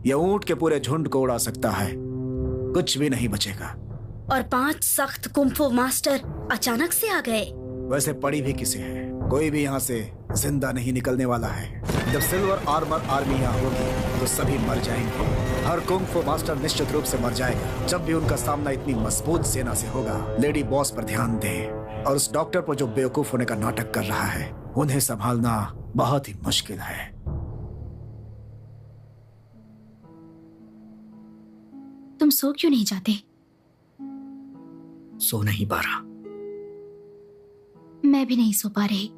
यह ऊंट के पूरे झुंड को उड़ा सकता है, कुछ भी नहीं बचेगा। और 5 सख्त कुंग-फू मास्टर अचानक से आ गए। वैसे पड़ी भी किसे है, कोई भी यहाँ से जिंदा नहीं निकलने वाला है। जब सिल्वर आर्मर आर्मी यहाँ होगी तो सभी मर जाएंगे। हर कुंग-फू मास्टर निश्चित रूप से मर जाएगा जब भी उनका सामना इतनी मजबूत सेना से होगा। लेडी बॉस पर ध्यान दे और उस डॉक्टर पर जो बेवकूफ होने का नाटक कर रहा है, उन्हें संभालना बहुत ही मुश्किल है। तुम सो क्यों नहीं जाते? सो नहीं पा रहा। मैं भी नहीं सो पा रही।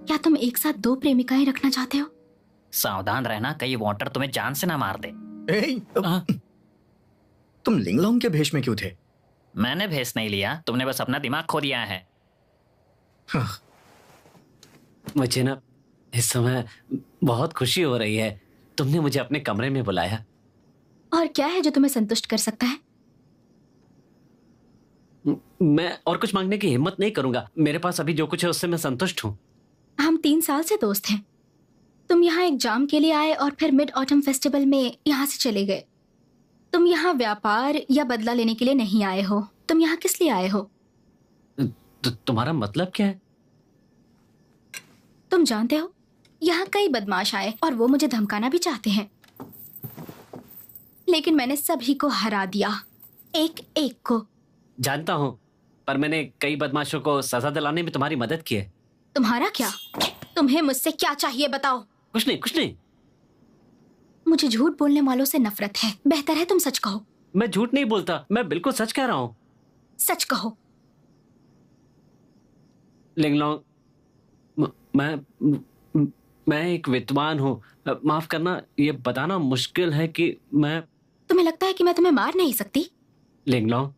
क्या तुम एक साथ 2 प्रेमिकाएं रखना चाहते हो? सावधान रहना, कहीं वाटर तुम्हें जान से ना मार दे। तुम लिंगलोंग के भेष में क्यों थे? मैंने भेस नहीं लिया, तुमने बस अपना दिमाग खो दिया है। मुझे ना इस समय बहुत खुशी हो रही है। तुमने मुझे अपने कमरे में बुलाया। और क्या है जो तुम्हें संतुष्ट कर सकता है? मैं और कुछ मांगने की हिम्मत नहीं करूंगा। मेरे पास अभी जो कुछ है उससे मैं संतुष्ट हूँ। हम 3 साल से दोस्त हैं। तुम यहाँ एग्जाम के लिए आए और फिर मिड ऑटम फेस्टिवल में यहाँ से चले गए। तुम यहाँ व्यापार या बदला लेने के लिए नहीं आए हो। तुम यहाँ किस लिए आए हो? तुम्हारा मतलब क्या है? तुम जानते हो, यहाँ कई बदमाश आए और वो मुझे धमकाना भी चाहते हैं, लेकिन मैंने सभी को हरा दिया, एक एक को। जानता हूँ, पर मैंने कई बदमाशों को सजा दिलाने में तुम्हारी मदद की है। तुम्हारा क्या? तुम्हें मुझसे क्या चाहिए बताओ? कुछ नहीं, कुछ नहीं। मुझे झूठ बोलने वालों से नफरत है। बेहतर है तुम सच कहो। मैं झूठ नहीं बोलता, मैं बिल्कुल सच कह रहा हूँ। सच कहो। लिंगलोंग, मैं एक विद्वान हूँ। माफ करना, ये बताना मुश्किल है कि मैं। तुम्हें लगता है कि मैं तुम्हें मार नहीं सकती? लिंगलोंग,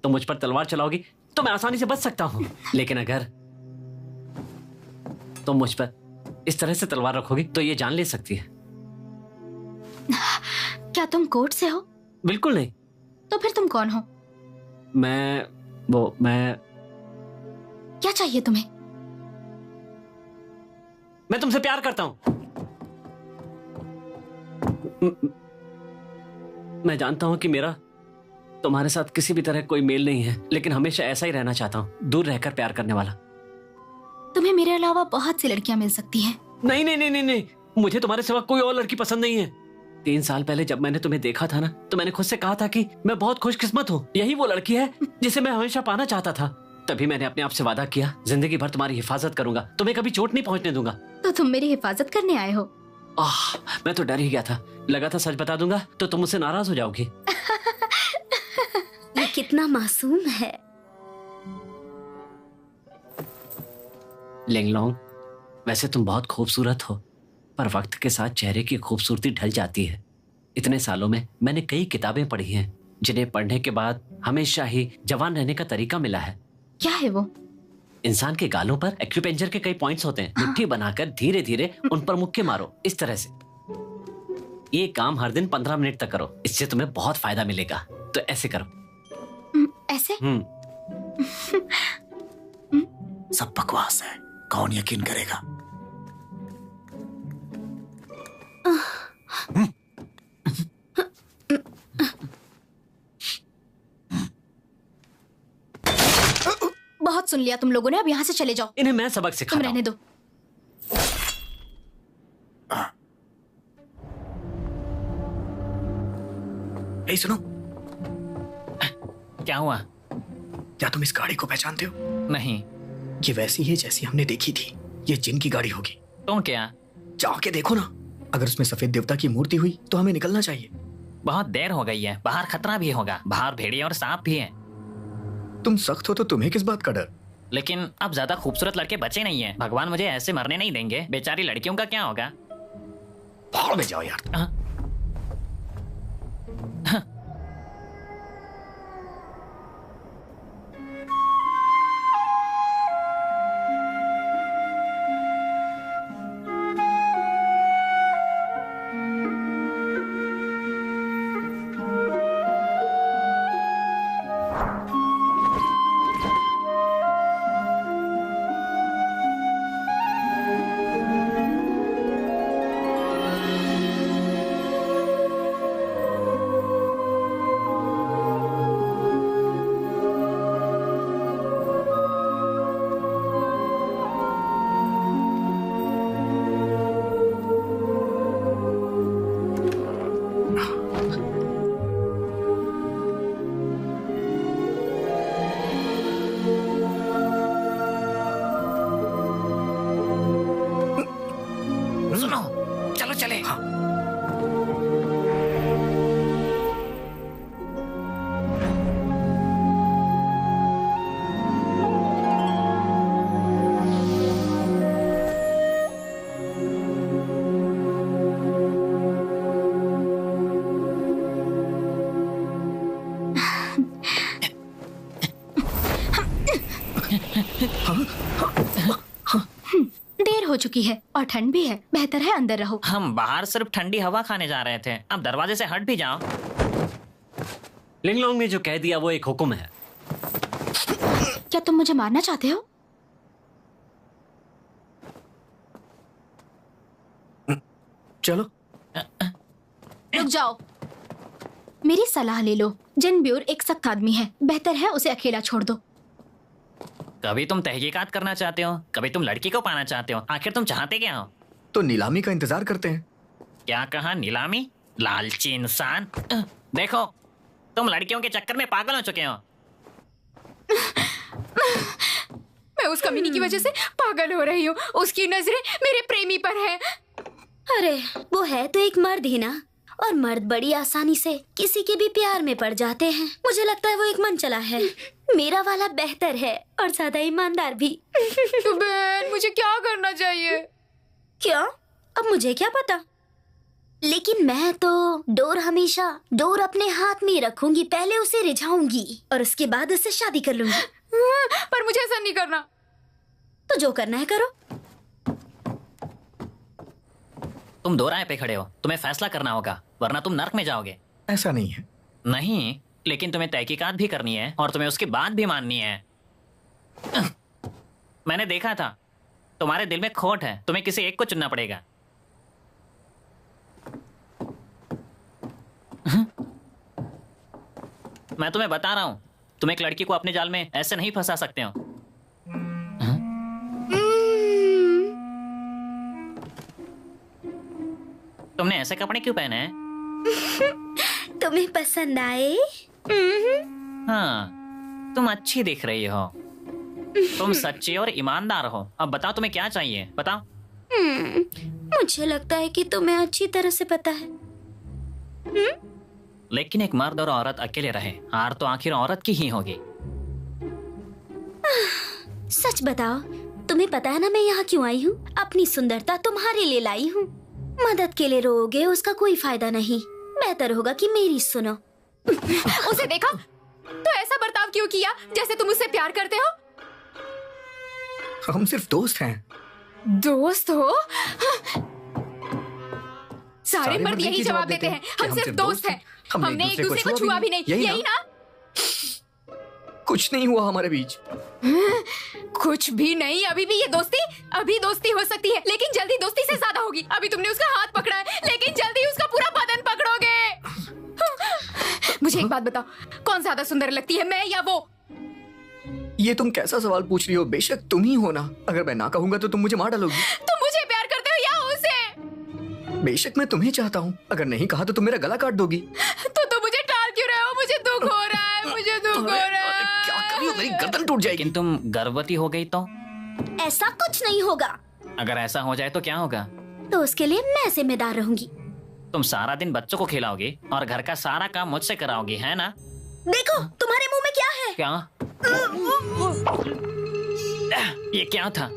तुम मुझ पर तलवार चलाओगी? तो मैं आसानी से बच सकता हूँ, लेकिन अगर तुम मुझ पर इस तरह से तलवार रखोगी तो ये जान ले सकती है। क्या तुम कोर्ट से हो? बिल्कुल नहीं। तो फिर तुम कौन हो? मैं क्या चाहिए तुम्हें? मैं तुमसे प्यार करता हूं। मैं जानता हूं कि मेरा तुम्हारे साथ किसी भी तरह कोई मेल नहीं है, लेकिन हमेशा ऐसा ही रहना चाहता हूं, दूर रहकर प्यार करने वाला। तुम्हें मेरे अलावा बहुत सी लड़कियां मिल सकती हैं। नहीं नहीं नहीं नहीं नहीं, मुझे तुम्हारे सिवा कोई और लड़की पसंद नहीं है। 3 साल पहले जब मैंने तुम्हें देखा था ना, तो मैंने खुद से कहा था कि मैं बहुत खुशकिस्मत हूँ, यही वो लड़की है जिसे मैं हमेशा पाना चाहता था। तभी मैंने अपने आप से वादा किया, जिंदगी भर तुम्हारी हिफाजत करूंगा, तुम्हें कभी चोट नहीं पहुंचने दूंगा। तो तुम मेरी हिफाजत करने आए हो? मैं तो डर ही गया था, लगा था सच बता दूंगा तो तुम मुझसे नाराज हो जाओगी। ये कितना मासूम है। लिंगलोंग, वैसे तुम बहुत खूबसूरत हो, पर वक्त के साथ चेहरे की खूबसूरती ढल जाती है। इतने सालों में मैंने कई किताबें पढ़ी हैं, जिन्हें पढ़ने के बाद हमेशा ही जवान रहने का तरीका मिला है। क्या है वो? इंसान के गालों पर एक्यूपेंचर के कई पॉइंट्स होते हैं। मिट्टी बनाकर धीरे धीरे उन पर मुक्के मारो, इस तरह से। ये काम हर दिन 15 मिनट तक करो, इससे तुम्हें बहुत फायदा मिलेगा। तो ऐसे करो। ऐसे? सब बकवास है, कौन यकीन करेगा? बहुत सुन लिया तुम लोगों ने, अब यहाँ से चले जाओ। इन्हें मैं सबक सिखाता हूं। तुम रहने दो। ए सुनो, क्या हुआ? क्या तुम इस गाड़ी को पहचानते हो? नहीं। ये वैसी है जैसी हमने देखी थी। ये जिन की गाड़ी होगी। तुम क्या? जाके देखो ना, अगर उसमें सफेद देवता की मूर्ति हुई तो हमें निकलना चाहिए। बहुत देर हो गई है, बाहर खतरा भी होगा, बाहर भेड़िया और सांप भी है। तुम सख्त हो तो तुम्हें किस बात का डर? लेकिन अब ज्यादा खूबसूरत लड़के बचे नहीं हैं। भगवान मुझे ऐसे मरने नहीं देंगे। बेचारी लड़कियों का क्या होगा? भाड़ में जाओ यार। देर हो चुकी है और ठंड भी है, बेहतर है अंदर रहो। हम बाहर सिर्फ ठंडी हवा खाने जा रहे थे, अब दरवाजे से हट भी जाओ। लिंगलोंग ने जो कह दिया वो एक हुक्म है। क्या तुम मुझे मारना चाहते हो? चलो रुक जाओ, मेरी सलाह ले लो। जिन ब्यूर एक सख्त आदमी है, बेहतर है उसे अकेला छोड़ दो। कभी तुम तहकीकात करना चाहते हो, कभी तुम लड़की को पाना चाहते हो, आखिर तुम चाहते क्या हो? तो नीलामी का इंतजार करते हैं। क्या कहा? नीलामी? लालची इंसान। देखो, तुम लड़कियों के चक्कर में पागल हो चुके हो। मैं उस कमीनी की वजह से पागल हो रही हूँ। उसकी नजरें मेरे प्रेमी पर है। अरे वो है तो एक मर्द ही ना, और मर्द बड़ी आसानी से किसी के भी प्यार में पड़ जाते हैं। मुझे लगता है वो एक मनचला है। मेरा वाला बेहतर है और ज्यादा ईमानदार भी। तो बहन, मुझे क्या करना चाहिए? क्या? अब मुझे क्या पता, लेकिन मैं तो डोर अपने हाथ में रखूंगी। पहले उसे रिझाऊंगी और उसके बाद उससे शादी कर लूंगी। पर मुझे ऐसा नहीं करना। तो जो करना है करो। तुम दो राय पे खड़े हो, तुम्हें फैसला करना होगा वरना तुम नर्क में जाओगे। ऐसा नहीं है। नहीं, लेकिन तुम्हें तहकीकात भी करनी है और तुम्हें उसकी बात भी माननी है। मैंने देखा था तुम्हारे दिल में खोट है, तुम्हें किसी एक को चुनना पड़ेगा। मैं तुम्हें बता रहा हूं, तुम एक लड़की को अपने जाल में ऐसे नहीं फंसा सकते हो। तुमने ऐसे कपड़े क्यों पहने हैं? तुम्हें पसंद आए? हाँ, तुम अच्छी दिख रही हो। तुम सच्ची और ईमानदार हो। अब बताओ तुम्हें क्या चाहिए, बताओ। मुझे लगता है कि तुम्हें अच्छी तरह से पता है। लेकिन एक मर्द और औरत अकेले रहे, हार तो आखिर औरत की ही होगी। सच बताओ, तुम्हें पता है ना मैं यहाँ क्यों आई हूँ? अपनी सुंदरता तुम्हारे लिए लाई हूँ। मदद के लिए रोओगे उसका कोई फायदा नहीं। बेहतर होगा कि मेरी सुनो। उसे देखा तो ऐसा बर्ताव क्यों किया जैसे तुम उससे प्यार करते हो? हम सिर्फ दोस्त हैं। दोस्त हो? सारे मर्द यही जवाब देते हैं, हम सिर्फ दोस्त हैं। हमने एक दूसरे को छुआ भी नहीं, यही ना? कुछ नहीं हुआ हमारे बीच। कुछ भी नहीं। अभी भी ये दोस्ती, अभी दोस्ती हो सकती है लेकिन जल्दी दोस्ती से ज्यादा होगी। अभी तुमने उसका हाथ पकड़ा है लेकिन जल्दी उसका पूरा बदन पकड़ोगे। मुझे एक बात बताओ, कौन ज्यादा सुंदर लगती है, मैं या वो? ये तुम कैसा सवाल पूछ रही हो? बेशक तुम ही हो ना। अगर मैं ना कहूंगा तो तुम मुझे मार डालोगी। तुम मुझे प्यार करते हो या उसे? बेशक मैं तुम्हें चाहता हूँ। अगर नहीं कहा तो तुम मेरा गला काट दोगी। तो तुम मुझे टाल क्यों रहे हो? मुझे दुख हो रहा है, मुझे दुख हो रहा है। क्या कर रही हो? मेरी गर्दन टूट जाएगी। लेकिन तुम गर्भवती हो गई तो? ऐसा कुछ नहीं होगा। अगर ऐसा हो जाए तो क्या होगा? तो उसके लिए मैं जिम्मेदार रहूंगी। तुम सारा दिन बच्चों को खिलाओगी और घर का सारा काम मुझसे कराओगी, है ना? देखो तुम्हारे मुंह में क्या है? क्या? ये क्या था?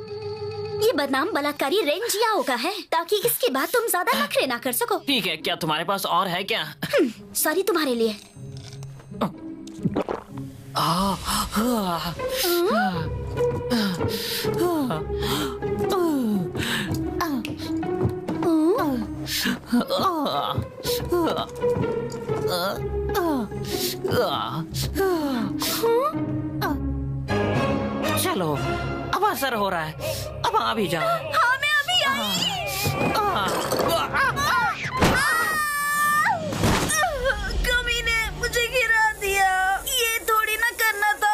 ये बदनाम बलात्कारी रेंजियाओ का है, ताकि इसके बाद तुम ज्यादा नखरे ना कर सको। ठीक है, क्या तुम्हारे पास और है क्या? सॉरी तुम्हारे लिए। चलो, अब असर हो रहा है। अब आ भी जाओ। हाँ मैं अभी आई। कमीने मुझे गिरा दिया। ये थोड़ी ना करना था।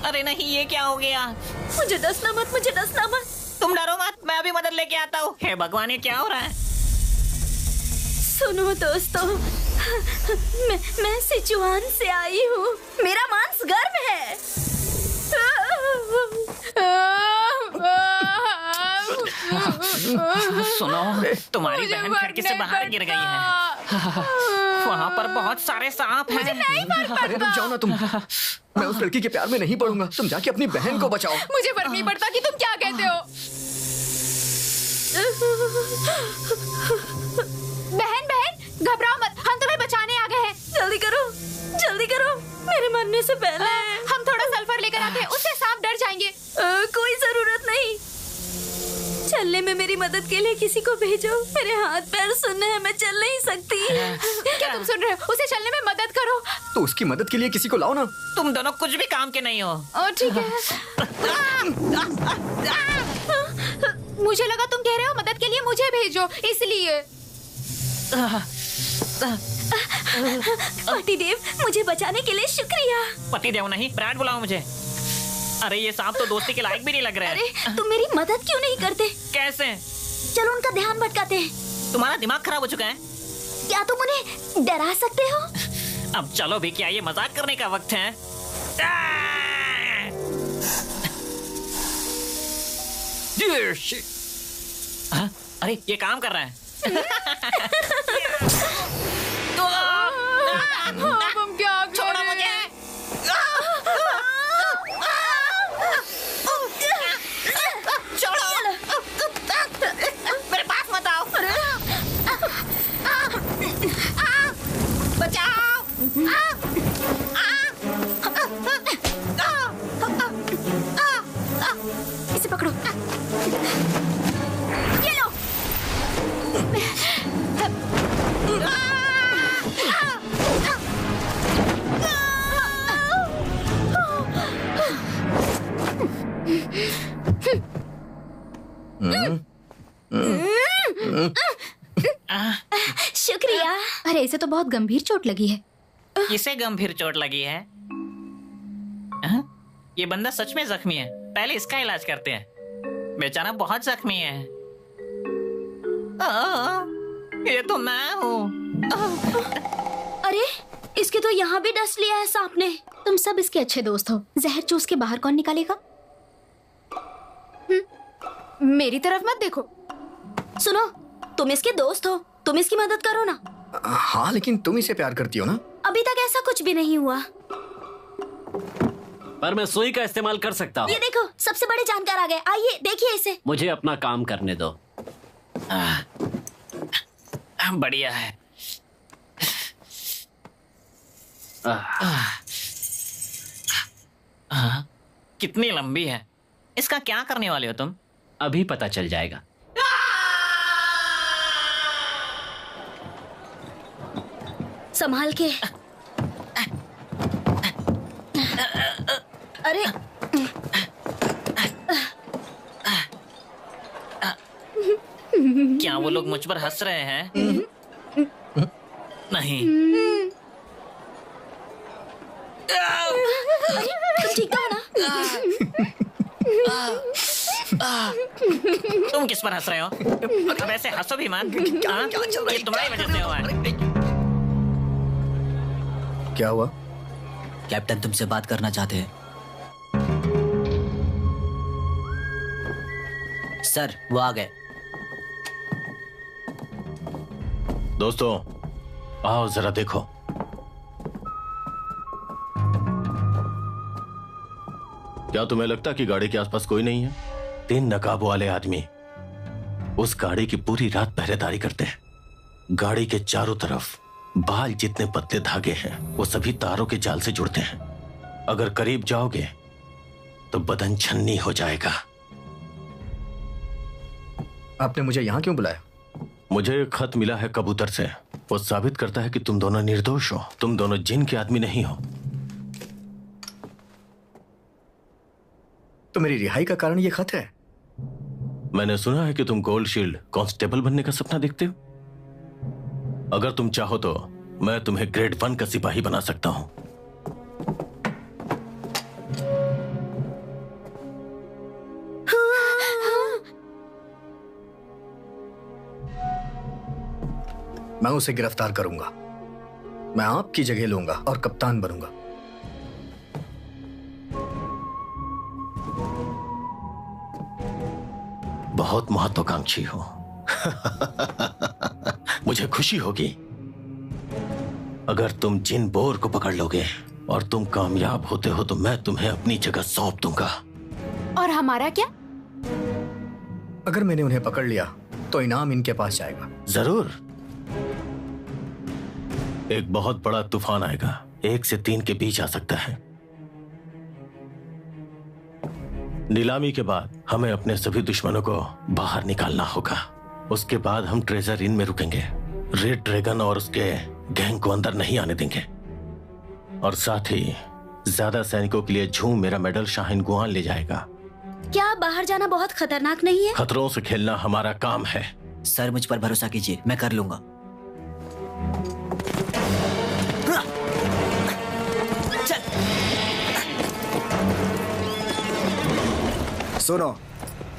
अरे नहीं, ये क्या हो गया? मुझे डसना मत, मुझे डसना मत। तुम डरो मत, मैं अभी मदद लेके आता हूँ। हे भगवान, ये क्या हो रहा है? सुनो दोस्तों, मैं सिचुआन से आई हूँ। मेरा मांस गर्म है। सुनो, तुम्हारी बहन खिड़की से बाहर गिर गई है। वहाँ पर बहुत सारे सांप हैं। अरे रुक जाओ ना तुम। मैं उस लड़की के प्यार में नहीं पड़ूंगा। तुम जाके अपनी बहन को बचाओ। मुझे फर्क नहीं पड़ता कि तुम क्या कहते हो। बहन बहन घबराओ मत, हम तुम्हें बचाने आ गए हैं। जल्दी करो, जल्दी करो, मेरे मरने से पहले। हम थोड़ा सल्फर लेकर आते हैं, उससे सांप डर जाएंगे। कोई जरूरत नहीं। चलने में मेरी मदद के लिए किसी को भेजो। मेरे हाथ पैर सुन्ने हैं, मैं चल नहीं सकती। क्या तुम सुन रहे हो? उसे चलने में मदद करो। तो उसकी मदद के लिए किसी को लाओ ना। तुम दोनों कुछ भी काम के नहीं हो। ठीक है। मुझे लगा तुम कह रहे हो मदद के लिए मुझे भेजो, इसलिए। पतिदेव, मुझे बचाने के लिए शुक्रिया। पतिदेव नहीं, ब्राड बुलाओ मुझे। अरे ये सांप तो दोस्ती के लायक भी नहीं लग रहे हैं। अरे तुम मेरी मदद क्यों नहीं करते? कैसे? चलो उनका ध्यान भटकाते हैं। तुम्हारा दिमाग खराब हो चुका है। क्या तुम उन्हें डरा सकते हो? अब चलो भी, क्या ये मजाक करने का वक्त है? अरे ये काम कर रहा है। हम क्या छोड़ो मुझे। छोड़ो, मेरे पास मत आओ। इसे पकड़ो। ये लो। शुक्रिया। अरे इसे तो बहुत गंभीर चोट लगी है। किसे गंभीर चोट लगी है? हाँ? ये बंदा सच में जख्मी है। पहले इसका इलाज करते हैं। बेचारा बहुत जख्मी है। ये तो मैं हूँ। अरे इसके तो यहाँ भी डस्ट लिया है सांप ने। तुम सब इसके अच्छे दोस्त हो। जहर चूस के बाहर कौन निकालेगा? मेरी तरफ मत देखो। सुनो, तुम इसके दोस्त हो, तुम इसकी मदद करो ना। हाँ, लेकिन तुम इसे प्यार करती हो ना? अभी तक ऐसा कुछ भी नहीं हुआ। पर मैं सुई का इस्तेमाल कर सकता हूँ। ये देखो, सबसे बड़े जानकार आ गए। आइए देखिए इसे। मुझे अपना काम करने दो। बढ़िया है। कितनी लंबी है। इसका क्या करने वाले हो तुम? अभी पता चल जाएगा। संभाल के। अरे क्या वो लोग मुझ पर हंस रहे हैं? नहीं। तुम ठीक हो ना? तुम किस पर हंस रहे हो? अब ऐसे हंसो भी मत। ये तुम्हारी वजह से हुआ है। क्या हुआ? कैप्टन तुमसे बात करना चाहते हैं। सर वो आ गए। दोस्तों आओ जरा देखो। क्या तुम्हें लगता कि गाड़ी के आसपास कोई नहीं है? 3 नकाब वाले आदमी उस गाड़ी की पूरी रात पहरेदारी करते हैं। गाड़ी के चारों तरफ बाल जितने पतले धागे हैं वो सभी तारों के जाल से जुड़ते हैं। अगर करीब जाओगे तो बदन छन्नी हो जाएगा। आपने मुझे यहाँ क्यों बुलाया? मुझे एक खत मिला है कबूतर से। वो साबित करता है कि तुम दोनों निर्दोष हो। तुम दोनों जिन के आदमी नहीं हो। तो मेरी रिहाई का कारण ये खत है? मैंने सुना है कि तुम गोल्ड शील्ड कांस्टेबल बनने का सपना देखते हो। अगर तुम चाहो तो मैं तुम्हें ग्रेड 1 का सिपाही बना सकता हूं। मैं उसे गिरफ्तार करूंगा। मैं आपकी जगह लूंगा और कप्तान बनूंगा। बहुत महत्वाकांक्षी हो। मुझे खुशी होगी अगर तुम जिन बोर को पकड़ लोगे और तुम कामयाब होते हो तो मैं तुम्हें अपनी जगह सौंप दूंगा। और हमारा क्या? अगर मैंने उन्हें पकड़ लिया तो इनाम इनके पास जाएगा। जरूर। एक बहुत बड़ा तूफान आएगा। 1 से 3 के बीच आ सकता है। नीलामी के बाद हमें अपने सभी दुश्मनों को बाहर निकालना होगा। उसके बाद हम ट्रेजर इन में रुकेंगे। रेड ड्रैगन और उसके गैंग को अंदर नहीं आने देंगे। और साथ ही ज्यादा सैनिकों के लिए झूम मेरा मेडल शाहीन गुआन ले जाएगा। क्या बाहर जाना बहुत खतरनाक नहीं है? खतरों से खेलना हमारा काम है। सर मुझ पर भरोसा कीजिए, मैं कर लूंगा। सुनो,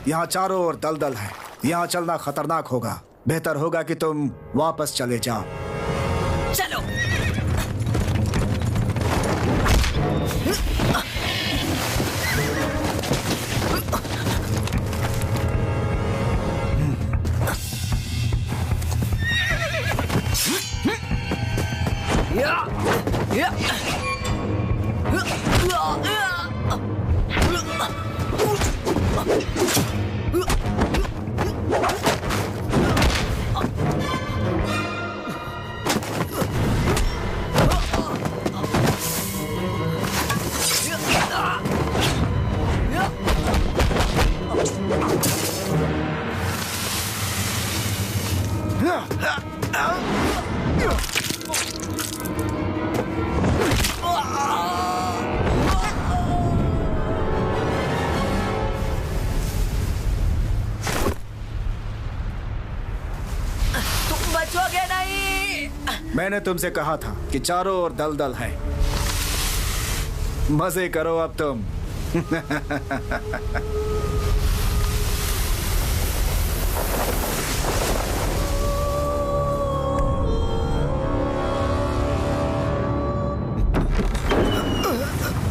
यहाँ चारों ओर दलदल है। यहाँ चलना खतरनाक होगा। बेहतर होगा कि तुम वापस चले जाओ। चलो। तुम बचोगे नहीं। मैंने तुमसे कहा था कि चारों ओर दलदल है। मजे करो अब तुम।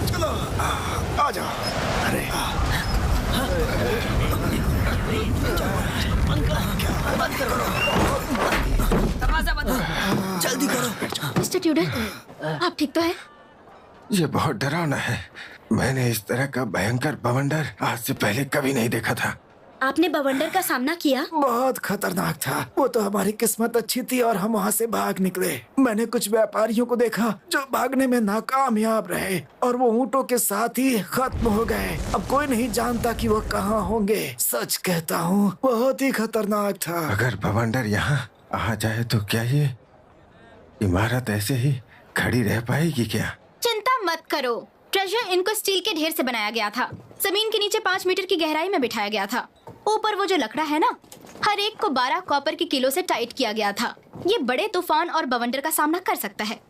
चलो आ जाओ। अरे बंद करो, दरवाजा बंद करो, जल्दी करो। मिस्टर ट्यूडर, आप ठीक तो है? ये बहुत डरावना है। मैंने इस तरह का भयंकर बवंडर आज से पहले कभी नहीं देखा था। आपने बवंडर का सामना किया? बहुत खतरनाक था। वो तो हमारी किस्मत अच्छी थी और हम वहाँ से भाग निकले। मैंने कुछ व्यापारियों को देखा जो भागने में नाकामयाब रहे और वो ऊँटों के साथ ही खत्म हो गए। अब कोई नहीं जानता कि वो कहाँ होंगे। सच कहता हूँ, बहुत ही खतरनाक था। अगर बवंडर यहाँ आ जाए तो क्या ये इमारत ऐसे ही खड़ी रह पाएगी क्या? चिंता मत करो, ट्रेजर इनको स्टील के ढेर से बनाया गया था। जमीन के नीचे 5 मीटर की गहराई में बिठाया गया था। ऊपर वो जो लकड़ा है ना, हर एक को 12 कॉपर के किलो से टाइट किया गया था। ये बड़े तूफान और बवंडर का सामना कर सकता है।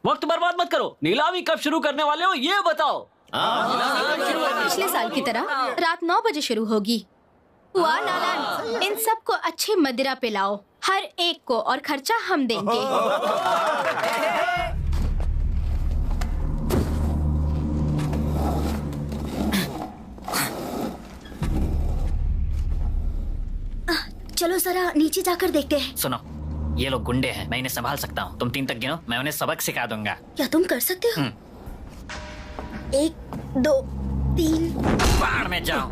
वक्त बर्बाद मत करो। नीलामी कब शुरू करने वाले हो ये बताओ। पिछले साल की तरह रात 9 बजे शुरू होगी। हुआ नालन, इन सब को अच्छी मदिरा पिलाओ, हर एक को, और खर्चा हम देंगे। चलो जरा नीचे जाकर देखते हैं। सुनो, ये लोग गुंडे हैं, मैं इन्हें संभाल सकता हूँ। तुम 3 तक गिनो, मैं उन्हें सबक सिखा दूंगा। क्या तुम कर सकते हो? 1 2 3। बाढ़ में जाओ।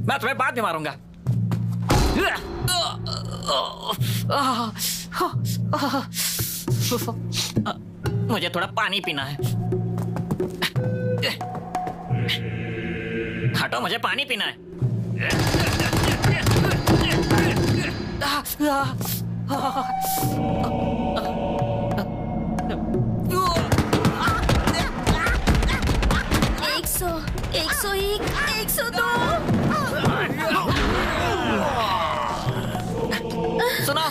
मैं तुम्हें बाद में मारूंगा। मुझे थोड़ा पानी पीना है। हटो, मुझे पानी पीना है। एक सौ, 101, 102। सुनो,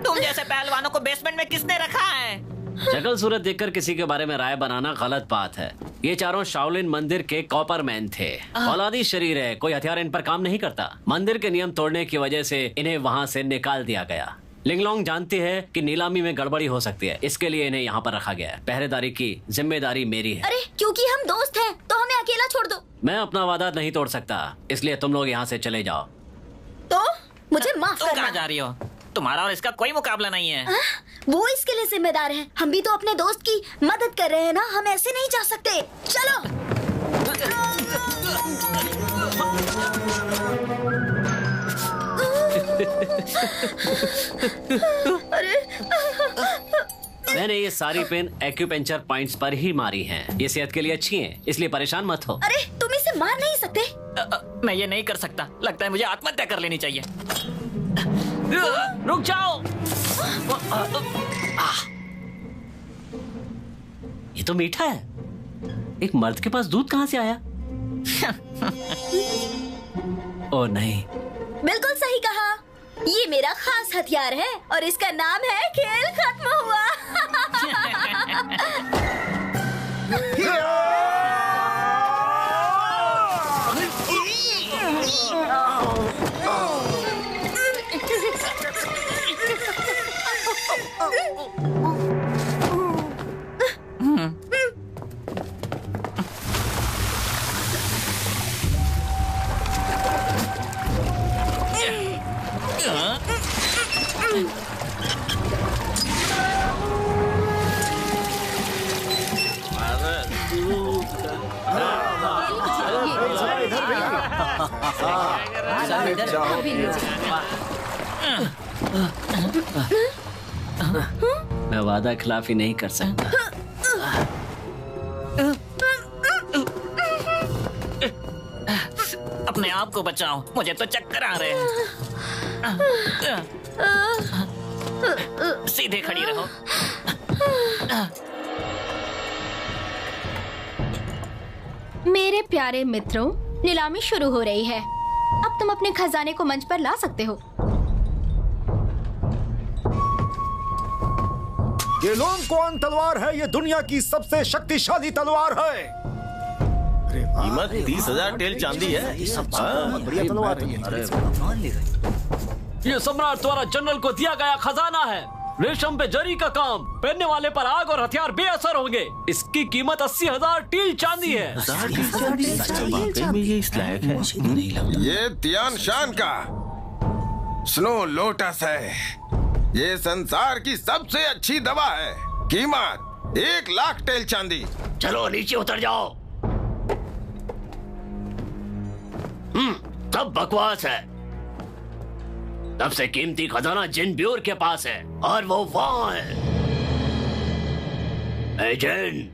तुम जैसे पहलवानों को बेसमेंट में किसने रखा है? शक्ल सूरत देखकर किसी के बारे में राय बनाना गलत बात है। ये चारों शाओलिन मंदिर के कॉपर मैन थे। औलादी शरीर है, कोई हथियार इन पर काम नहीं करता। मंदिर के नियम तोड़ने की वजह से इन्हें वहाँ से निकाल दिया गया। लिंगलोंग जानती है कि नीलामी में गड़बड़ी हो सकती है, इसके लिए इन्हें यहाँ पर रखा गया है। पहरेदारी की जिम्मेदारी मेरी है। अरे क्योंकि हम दोस्त हैं तो हमें अकेला छोड़ दो। मैं अपना वादा नहीं तोड़ सकता, इसलिए तुम लोग यहाँ से चले जाओ। तो मुझे माफ तुम करना। कहाँ जा रही हो? तुम्हारा और इसका कोई मुकाबला नहीं है। वो इसके लिए जिम्मेदार है। हम भी तो अपने दोस्त की मदद कर रहे हैं ना, हम ऐसे नहीं जा सकते। चलो। अरे मैंने ये सारी पेन एक्यूपेंचर पॉइंट्स पर ही मारी हैं। ये सेहत के लिए अच्छी हैं, इसलिए परेशान मत हो। अरे तुम इसे मार नहीं सकते। मैं ये नहीं कर सकता। लगता है मुझे आत्महत्या कर लेनी चाहिए। रुक जाओ। ये तो मीठा है। एक मर्द के पास दूध कहाँ से आया? ओ नहीं, बिल्कुल सही कहा। ये मेरा खास हथियार है और इसका नाम है खेल खत्म हुआ। अभी लीजिए। मैं वादा खिलाफी नहीं कर सकता। अपने आप को बचाओ, मुझे तो चक्कर आ रहे हैं। सीधे खड़ी रहो। मेरे प्यारे मित्रों, नीलामी शुरू हो रही है। अब तुम अपने खजाने को मंच पर ला सकते हो। ये लोंगक्वान तलवार है, ये दुनिया की सबसे शक्तिशाली तलवार है। कीमत 30,000 टेल चांदी है। बढ़िया तलवार है ये सम्राट द्वारा जनरल को दिया गया खजाना है। रेशम पे जरी का काम, पहनने वाले पर आग और हथियार बेअसर होंगे। इसकी कीमत 80,000 टील चांदी है। ये इस लायक है। ये तियान शान का स्नो लोटस है। ये संसार की सबसे अच्छी दवा है। कीमत 1,00,000 टेल चांदी। चलो नीचे उतर जाओ। सब बकवास है। सबसे कीमती खजाना जिन ब्यूर के पास है और वो वहां है। ए जिन,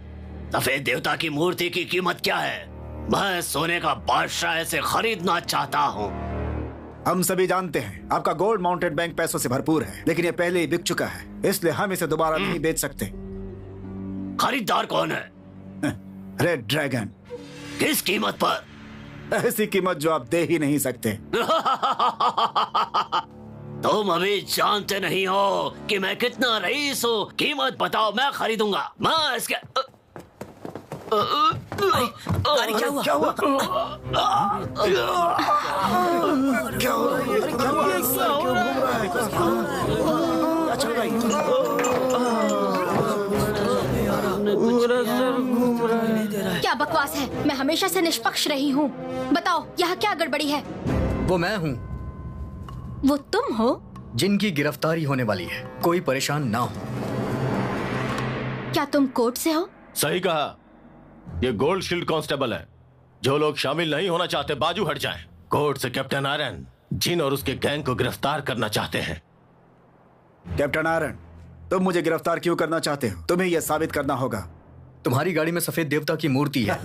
सफेद देवता की मूर्ति की कीमत क्या है? मैं सोने का बादशाह इसे खरीदना चाहता हूँ। हम सभी जानते हैं आपका गोल्ड माउंटेड बैंक पैसों से भरपूर है, लेकिन ये पहले ही बिक चुका है, इसलिए हम इसे दोबारा नहीं बेच सकते। खरीदार कौन है? Red dragon. किस कीमत पर? ऐसी कीमत जो आप दे ही नहीं सकते। तुम अभी जानते नहीं हो कि मैं कितना रईस हूँ। कीमत बताओ, मैं खरीदूंगा। मैं इसके क्या हुआ? क्या हुआ? क्या हो रहा है? क्या हुआ? क्यों घूम रहा है? क्या चल रहा है? क्या बकवास है? मैं हमेशा से निष्पक्ष रही हूँ। बताओ यहाँ क्या गड़बड़ी है? वो मैं हूँ। वो तुम हो? जिनकी गिरफ्तारी होने वाली है। कोई परेशान ना हो। क्या तुम कोर्ट से हो? सही कहा। ये गोल्ड शील्ड कांस्टेबल है। जो लोग शामिल नहीं होना चाहते बाजू हट जाएं। कोर्ट से कैप्टन आयरन जिन और उसके गैंग को गिरफ्तार करना चाहते हैं। कैप्टन आयरन, तुम मुझे गिरफ्तार क्यों करना चाहते हो? तुम्हें यह साबित करना होगा। तुम्हारी गाड़ी में सफेद देवता की मूर्ति है।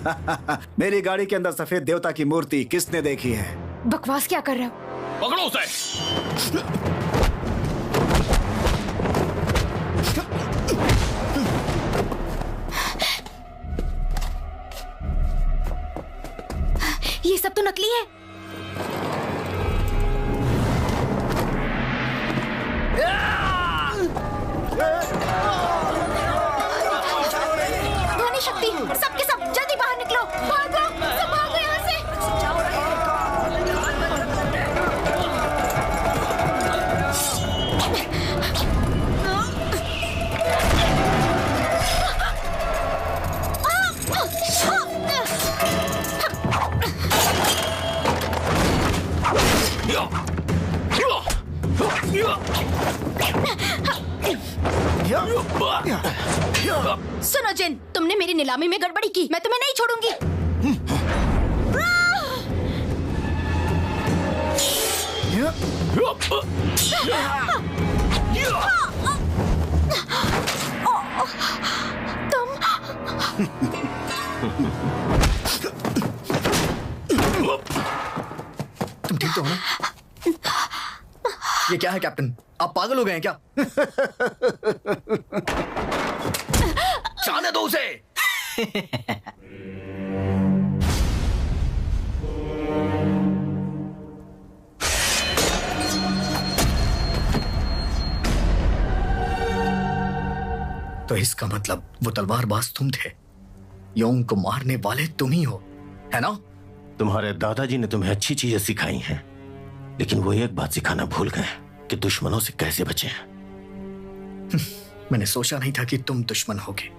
मेरी गाड़ी के अंदर सफेद देवता की मूर्ति किसने देखी है? बकवास क्या कर रहे हो? पकड़ो उसे। ये सब तो नकली है। ध्वनि शक्ति, सबके सब जल्दी बाहर निकलो। भागो, सब भागो यहाँ से। सुनो जिन, तुमने मेरी नीलामी में गड़बड़ी की। मैं तुम्हें नहीं छोड़ूंगी। तुम ठीक तो हो ना? ये क्या है कैप्टन? आप पागल हो गए हैं क्या? जाने दो उसे। तो इसका मतलब वो तलवारबाज तुम थे। योंग को मारने वाले तुम ही हो, है ना? तुम्हारे दादाजी ने तुम्हें अच्छी चीजें सिखाई हैं, लेकिन वो एक बात सिखाना भूल गए कि दुश्मनों से कैसे बचें। मैंने सोचा नहीं था कि तुम दुश्मन होगे।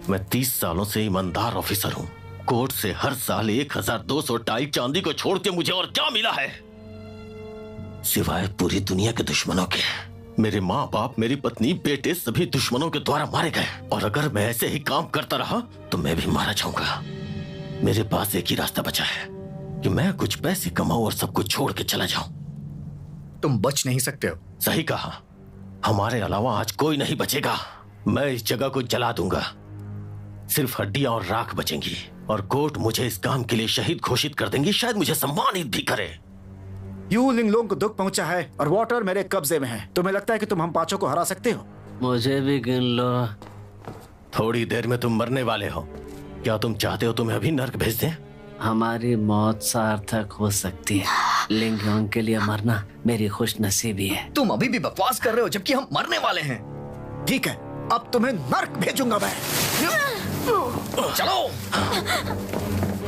मैं 30 सालों से ईमानदार ऑफिसर हूँ। कोर्ट से हर साल 1,200 टाइल चांदी को छोड़ के मुझे और क्या मिला है सिवाय पूरी दुनिया के दुश्मनों के। मेरे माँ बाप, मेरी पत्नी, बेटे सभी दुश्मनों के द्वारा मारे गए, और अगर मैं ऐसे ही काम करता रहा तो मैं भी मारा जाऊंगा। मेरे पास एक ही रास्ता बचा है कि मैं कुछ पैसे कमाऊं और सब कुछ छोड़ के चला जाऊं। तुम बच नहीं सकते हो। सही कहा, हमारे अलावा आज कोई नहीं बचेगा। मैं इस जगह को जला दूंगा, सिर्फ हड्डियां और राख बचेंगी और कोर्ट मुझे इस काम के लिए शहीद घोषित कर देंगी, शायद मुझे सम्मानित भी करे। यू लिंगलोंग को दुख पहुंचा है और वाटर मेरे कब्जे में है। तुम्हें लगता है कि तुम हम पांचों को हरा सकते हो? मुझे भी गिन लो। थोड़ी देर में तुम मरने वाले हो। क्या तुम चाहते हो तुम्हें अभी नर्क भेज दें? हमारी मौत सार्थक हो सकती है। लिंगलोंग के लिए मरना मेरी खुश नसीबी है। तुम अभी भी बकवास कर रहे हो जबकि हम मरने वाले हैं। ठीक है, अब तुम्हें नर्क भेजूंगा मैं। चलो,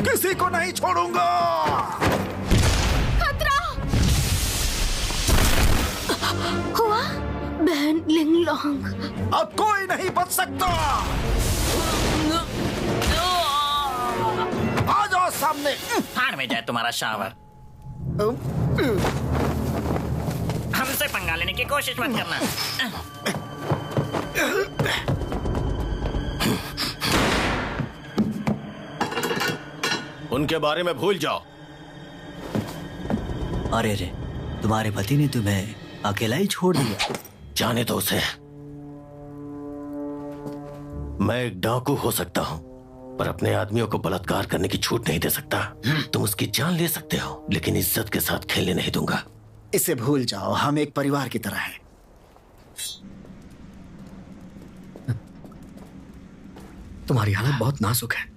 किसी को नहीं छोड़ूंगा। खतरा हुआ बहन लिंगलोंग। अब कोई नहीं बच सकता। आ जाओ सामने। हार में जाए तुम्हारा शावर। हमसे पंगा लेने की कोशिश मत करना। उनके बारे में भूल जाओ। अरे रे, तुम्हारे पति ने तुम्हें अकेला ही छोड़ दिया। जाने दो उसे। मैं एक डाकू हो सकता हूं, पर अपने आदमियों को बलात्कार करने की छूट नहीं दे सकता। तुम उसकी जान ले सकते हो, लेकिन इज्जत के साथ खेलने नहीं दूंगा। इसे भूल जाओ, हम एक परिवार की तरह हैं। तुम्हारी हालत बहुत नाजुक है।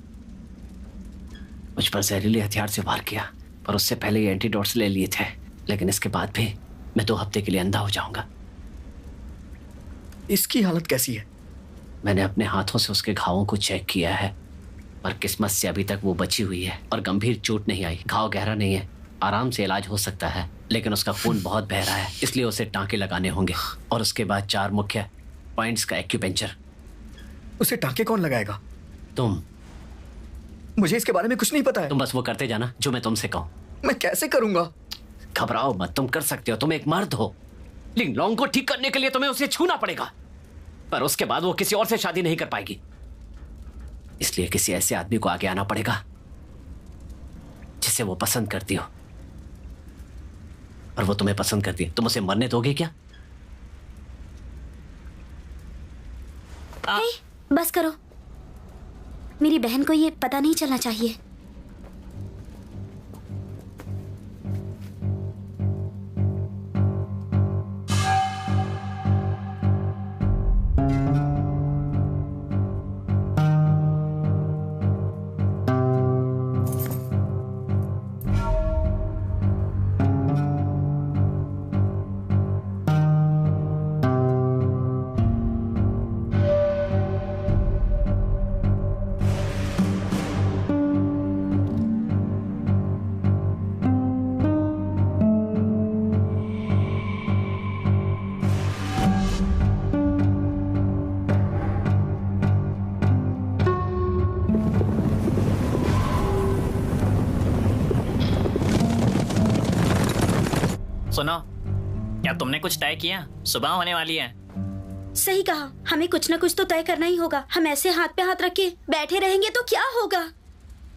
मुझ पर जहरीले हथियार से वार किया, पर उससे पहले ये एंटीडोट्स ले लिए थे। लेकिन इसके बाद भी मैं 2 हफ्ते के लिए अंधा हो जाऊंगा। इसकी हालत कैसी है? मैंने अपने हाथों से उसके घावों को चेक किया है, पर किस्मत से अभी तक वो बची हुई है और गंभीर चोट नहीं आई। घाव गहरा नहीं है, आराम से इलाज हो सकता है, लेकिन उसका खून बहुत बह रहा है, इसलिए उसे टांके लगाने होंगे। और उसके बाद 4 मुख्य पॉइंट्स का एक्यूपेंचर। उसे टांके कौन लगाएगा? तुम। मुझे इसके बारे में कुछ नहीं पता है। तुम बस वो करते जाना जो मैं तुमसे कहूं। मैं कैसे करूंगा? घबराओ मत, तुम कर सकते हो। तुम एक मर्द हो। लिंगलोंग को ठीक करने के लिए तुम्हें उसे छूना पड़ेगा, पर उसके बाद वो किसी और से शादी नहीं कर पाएगी। इसलिए किसी ऐसे आदमी को आगे आना पड़ेगा जिसे वो पसंद करती हो, और वो तुम्हें पसंद करती है। तुम उसे मरने दोगे क्या? बस करो, मेरी बहन को ये पता नहीं चलना चाहिए। सुनो, क्या तुमने कुछ तय किया? सुबह होने वाली है। सही कहा, हमें कुछ ना कुछ तो तय करना ही होगा। हम ऐसे हाथ पे हाथ रख के बैठे रहेंगे तो क्या होगा?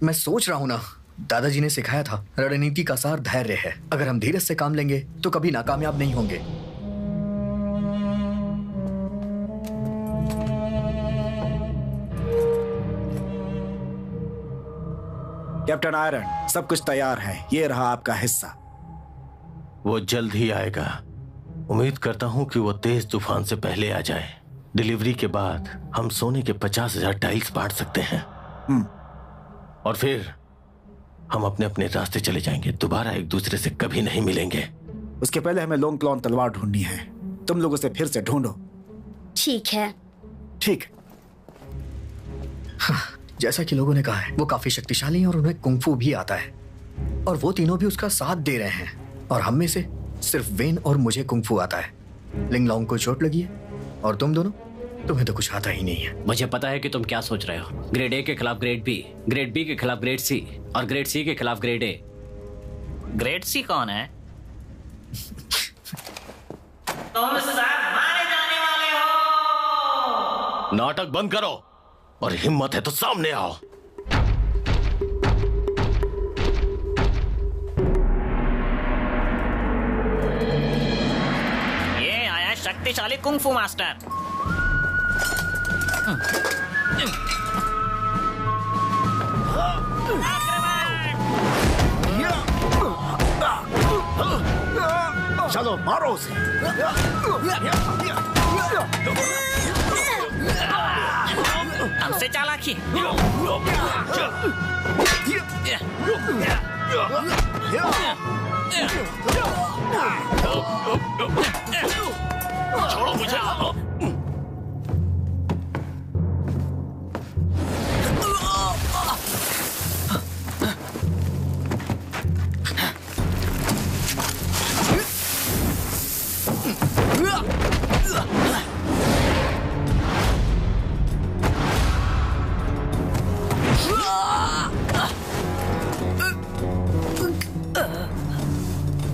मैं सोच रहा हूँ ना, दादाजी ने सिखाया था, रणनीति का सार धैर्य है। अगर हम धीरज से काम लेंगे तो कभी नाकामयाब नहीं होंगे। कैप्टन आयरन, सब कुछ तैयार है। ये रहा आपका हिस्सा। वो जल्द ही आएगा। उम्मीद करता हूं कि वो तेज तूफान से पहले आ जाए। डिलीवरी के बाद हम सोने के 50,000 टाइल्स बांट सकते हैं। और फिर हम अपने अपने रास्ते चले जाएंगे। दोबारा एक दूसरे से कभी नहीं मिलेंगे। उसके पहले हमें लॉन्ग क्लॉन तलवार ढूंढनी है। तुम लोग उसे फिर से ढूंढो। ठीक है। ठीक। हाँ, जैसा कि लोगों ने कहा है, वो काफी शक्तिशाली हैं और उन्हें कुंफू भी आता है, और वो तीनों भी उसका साथ दे रहे हैं। और हम में से सिर्फ वेन और मुझे कुंफू आता है। लिंगलोंग को चोट लगी है और तुम दोनों, तुम्हें तो कुछ आता ही नहीं है। मुझे पता है कि तुम क्या सोच रहे हो। ग्रेड ए के खिलाफ ग्रेड बी, ग्रेड बी के खिलाफ ग्रेड सी, और ग्रेड सी के खिलाफ ग्रेड ए। ग्रेड सी कौन है? तुम सब मारे जाने वाले हो। नाटक बंद करो और हिम्मत है तो सामने आओ। शक्तिशाली कुंग फू मास्टर। चलो मारो उसे। हमसे चालाकी। छोड़ो मुझे।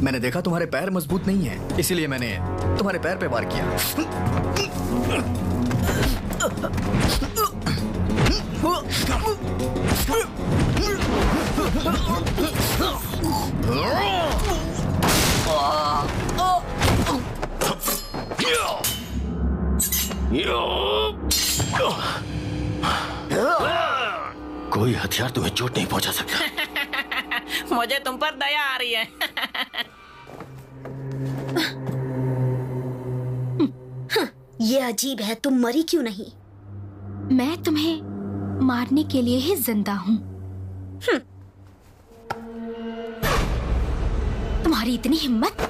मैंने देखा तुम्हारे पैर मजबूत नहीं है, इसीलिए मैंने तुम्हारे पैर पे वार किया। कोई हथियार तुम्हें चोट नहीं पहुंचा सकता। मुझे तुम पर दया आ रही है। ये अजीब है, तुम मरी क्यों नहीं? मैं तुम्हें मारने के लिए ही जिंदा हूँ। तुम्हारी इतनी हिम्मत?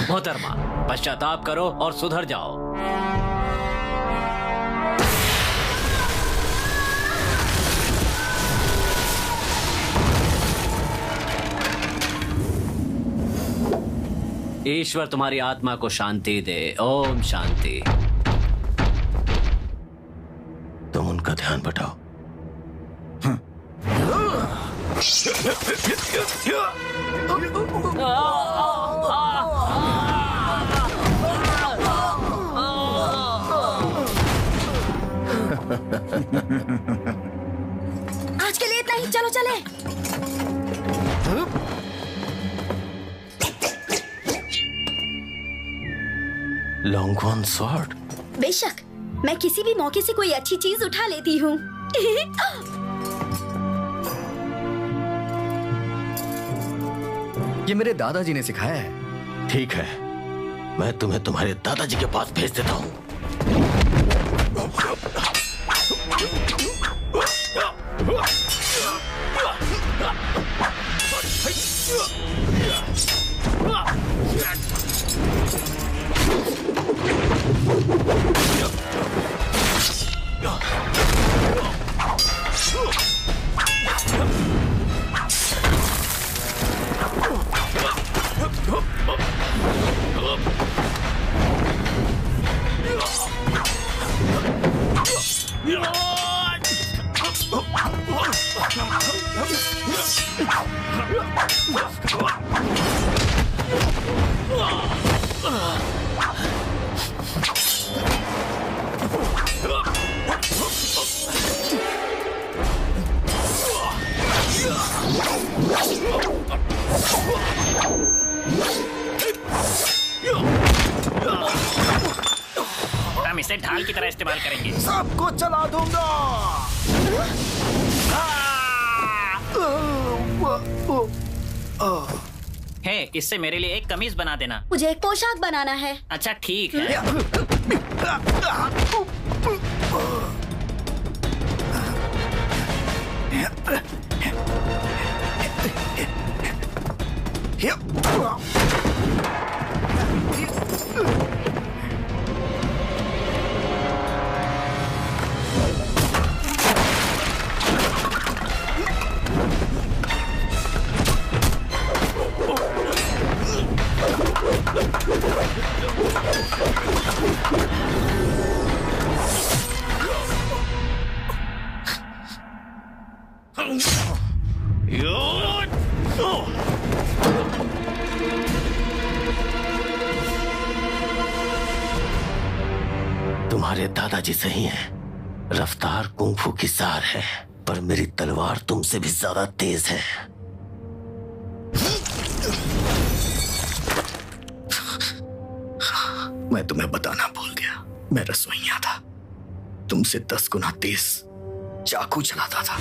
मोहतरमा, पश्चाताप करो और सुधर जाओ। ईश्वर तुम्हारी आत्मा को शांति दे। ओम शांति। तुम उनका ध्यान बटाओ। आज के लिए इतना ही, चलो चले। लॉन्गवन स्वॉर्ड। बेशक, मैं किसी भी मौके से कोई अच्छी चीज उठा लेती हूँ। ये मेरे दादाजी ने सिखाया है। ठीक है, मैं तुम्हें तुम्हारे दादाजी के पास भेज देता हूँ। हम इसे ढाल की तरह इस्तेमाल करेंगे। सबको चला दूंगा। हे, इससे मेरे लिए एक कमीज बना देना। मुझे एक पोशाक बनाना है। अच्छा ठीक है। तुम्हारे दादाजी सही हैं। रफ्तार कुंग-फू की सार है, पर मेरी तलवार तुमसे भी ज्यादा तेज है। मैं तुम्हें बताना भूल गया, मैं रसोइया था। तुमसे 10 गुना तेज चाकू चलाता था।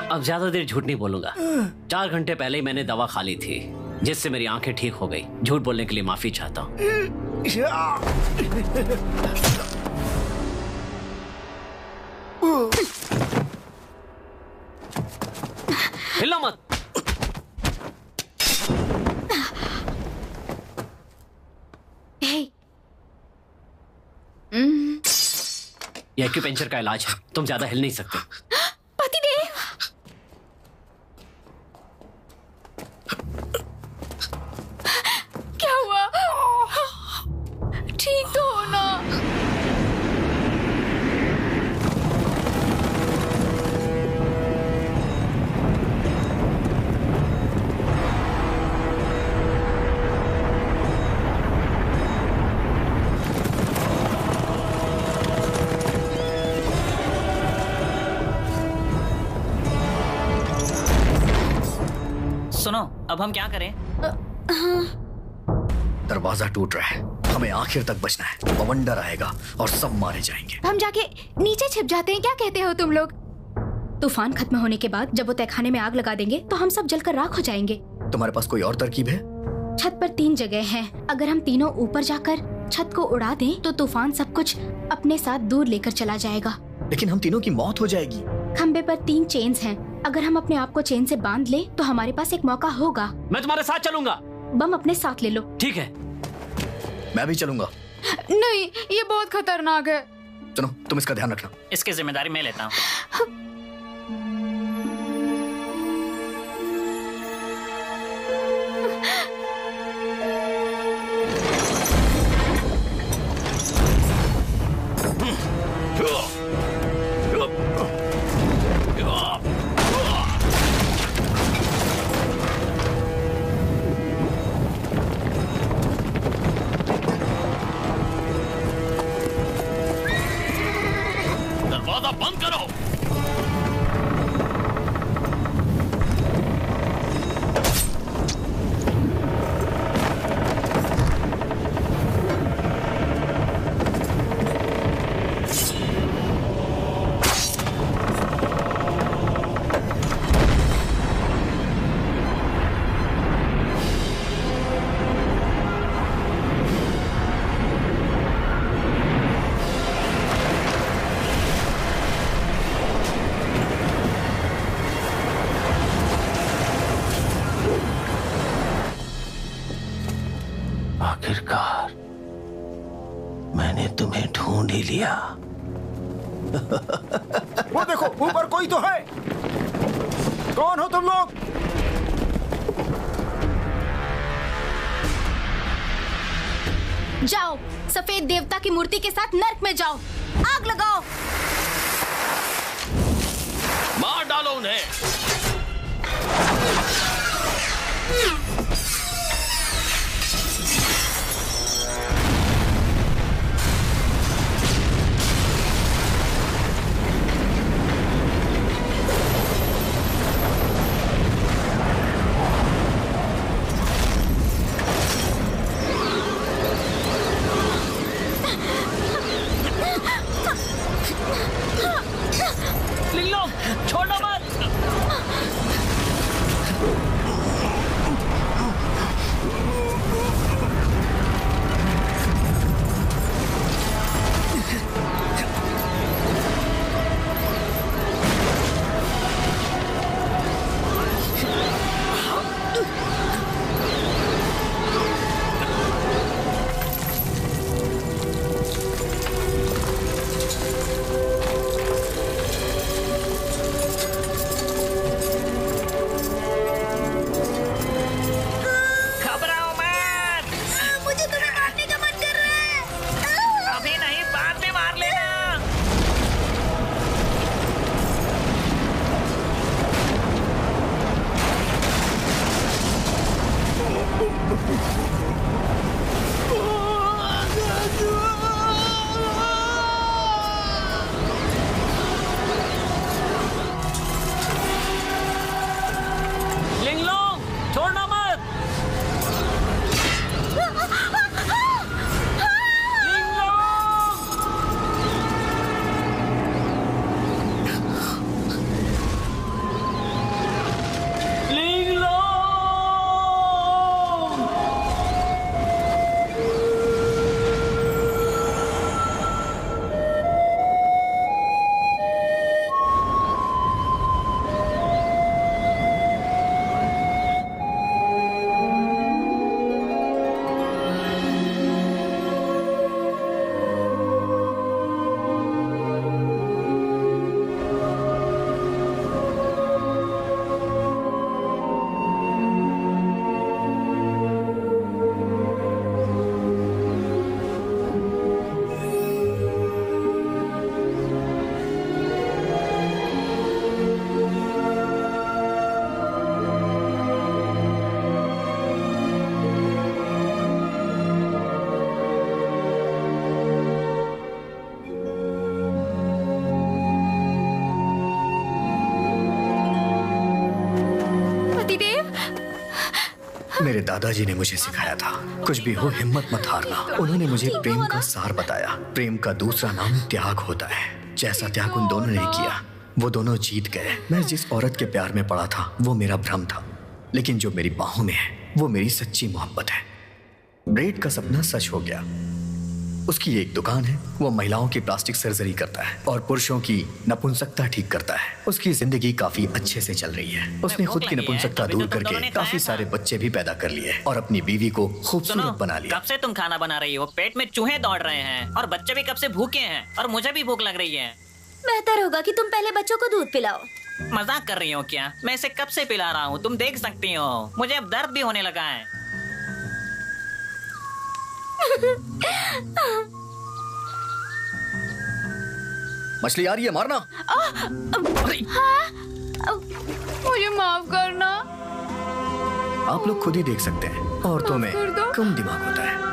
अब ज्यादा देर झूठ नहीं बोलूंगा। 4 घंटे पहले ही मैंने दवा खा ली थी, जिससे मेरी आंखें ठीक हो गई। झूठ बोलने के लिए माफी चाहता हूँ। हिलना मत। यह एक्यूपेंचर का इलाज है, तुम ज्यादा हिल नहीं सकते। क्या हुआ? ठीक तो हो ना? सुनो, अब हम क्या करें? दरवाजा टूट रहा है, हमें आखिर तक बचना है। बवंडर आएगा और सब मारे जाएंगे। हम जाके नीचे छिप जाते हैं, क्या कहते हो तुम लोग? तूफान खत्म होने के बाद जब वो तहखाने में आग लगा देंगे तो हम सब जलकर राख हो जाएंगे। तुम्हारे पास कोई और तरकीब है? छत पर 3 जगह हैं। अगर हम तीनों ऊपर जाकर छत को उड़ा दें तो तूफान सब कुछ अपने साथ दूर लेकर चला जाएगा। लेकिन हम तीनों की मौत हो जाएगी। खंबे पर 3 चेन्स हैं। अगर हम अपने आप को चेन से बांध ले तो हमारे पास एक मौका होगा। मैं तुम्हारे साथ चलूंगा। बम अपने साथ ले लो। ठीक है। मैं भी चलूंगा। नहीं, ये बहुत खतरनाक है। सुनो, तुम इसका ध्यान रखना। इसकी जिम्मेदारी मैं लेता हूँ। दरवाजा बंद करो। आखिरकार मैंने तुम्हें ढूंढ ही लिया। वो देखो, ऊपर कोई तो है। कौन हो तुम लोग? जाओ, सफेद देवता की मूर्ति के साथ नर्क में जाओ। आग लगाओ। मार डालो उन्हें। लिंगलोंग, छोड़ना मत। मेरे दादाजी ने मुझे सिखाया था, कुछ भी हो हिम्मत मत हारना। उन्होंने मुझे प्रेम का सार बताया। प्रेम का दूसरा नाम त्याग होता है। जैसा त्याग उन दोनों ने किया, वो दोनों जीत गए। मैं जिस औरत के प्यार में पड़ा था वो मेरा भ्रम था, लेकिन जो मेरी बाहों में है वो मेरी सच्ची मोहब्बत है। ब्रेड का सपना सच हो गया। उसकी एक दुकान है, वो महिलाओं की प्लास्टिक सर्जरी करता है और पुरुषों की नपुंसकता ठीक करता है। उसकी जिंदगी काफी अच्छे से चल रही है। उसने खुद की नपुंसकता दूर करके काफी सारे बच्चे भी पैदा कर लिए और अपनी बीवी को खूबसूरत बना लिया। कब से तुम खाना बना रही हो? पेट में चूहे दौड़ रहे हैं और बच्चे भी कब से भूखे हैं और मुझे भी भूख लग रही है। बेहतर होगा कि तुम पहले बच्चों को दूध पिलाओ। मजाक कर रही हो क्या? मैं इसे कब से पिला रहा हूँ, तुम देख सकती हो। मुझे अब दर्द भी होने लगा है। मछली आ रही है, मारना। मुझे माफ करना। आप लोग खुद ही देख सकते हैं, औरतों में कम दिमाग होता है।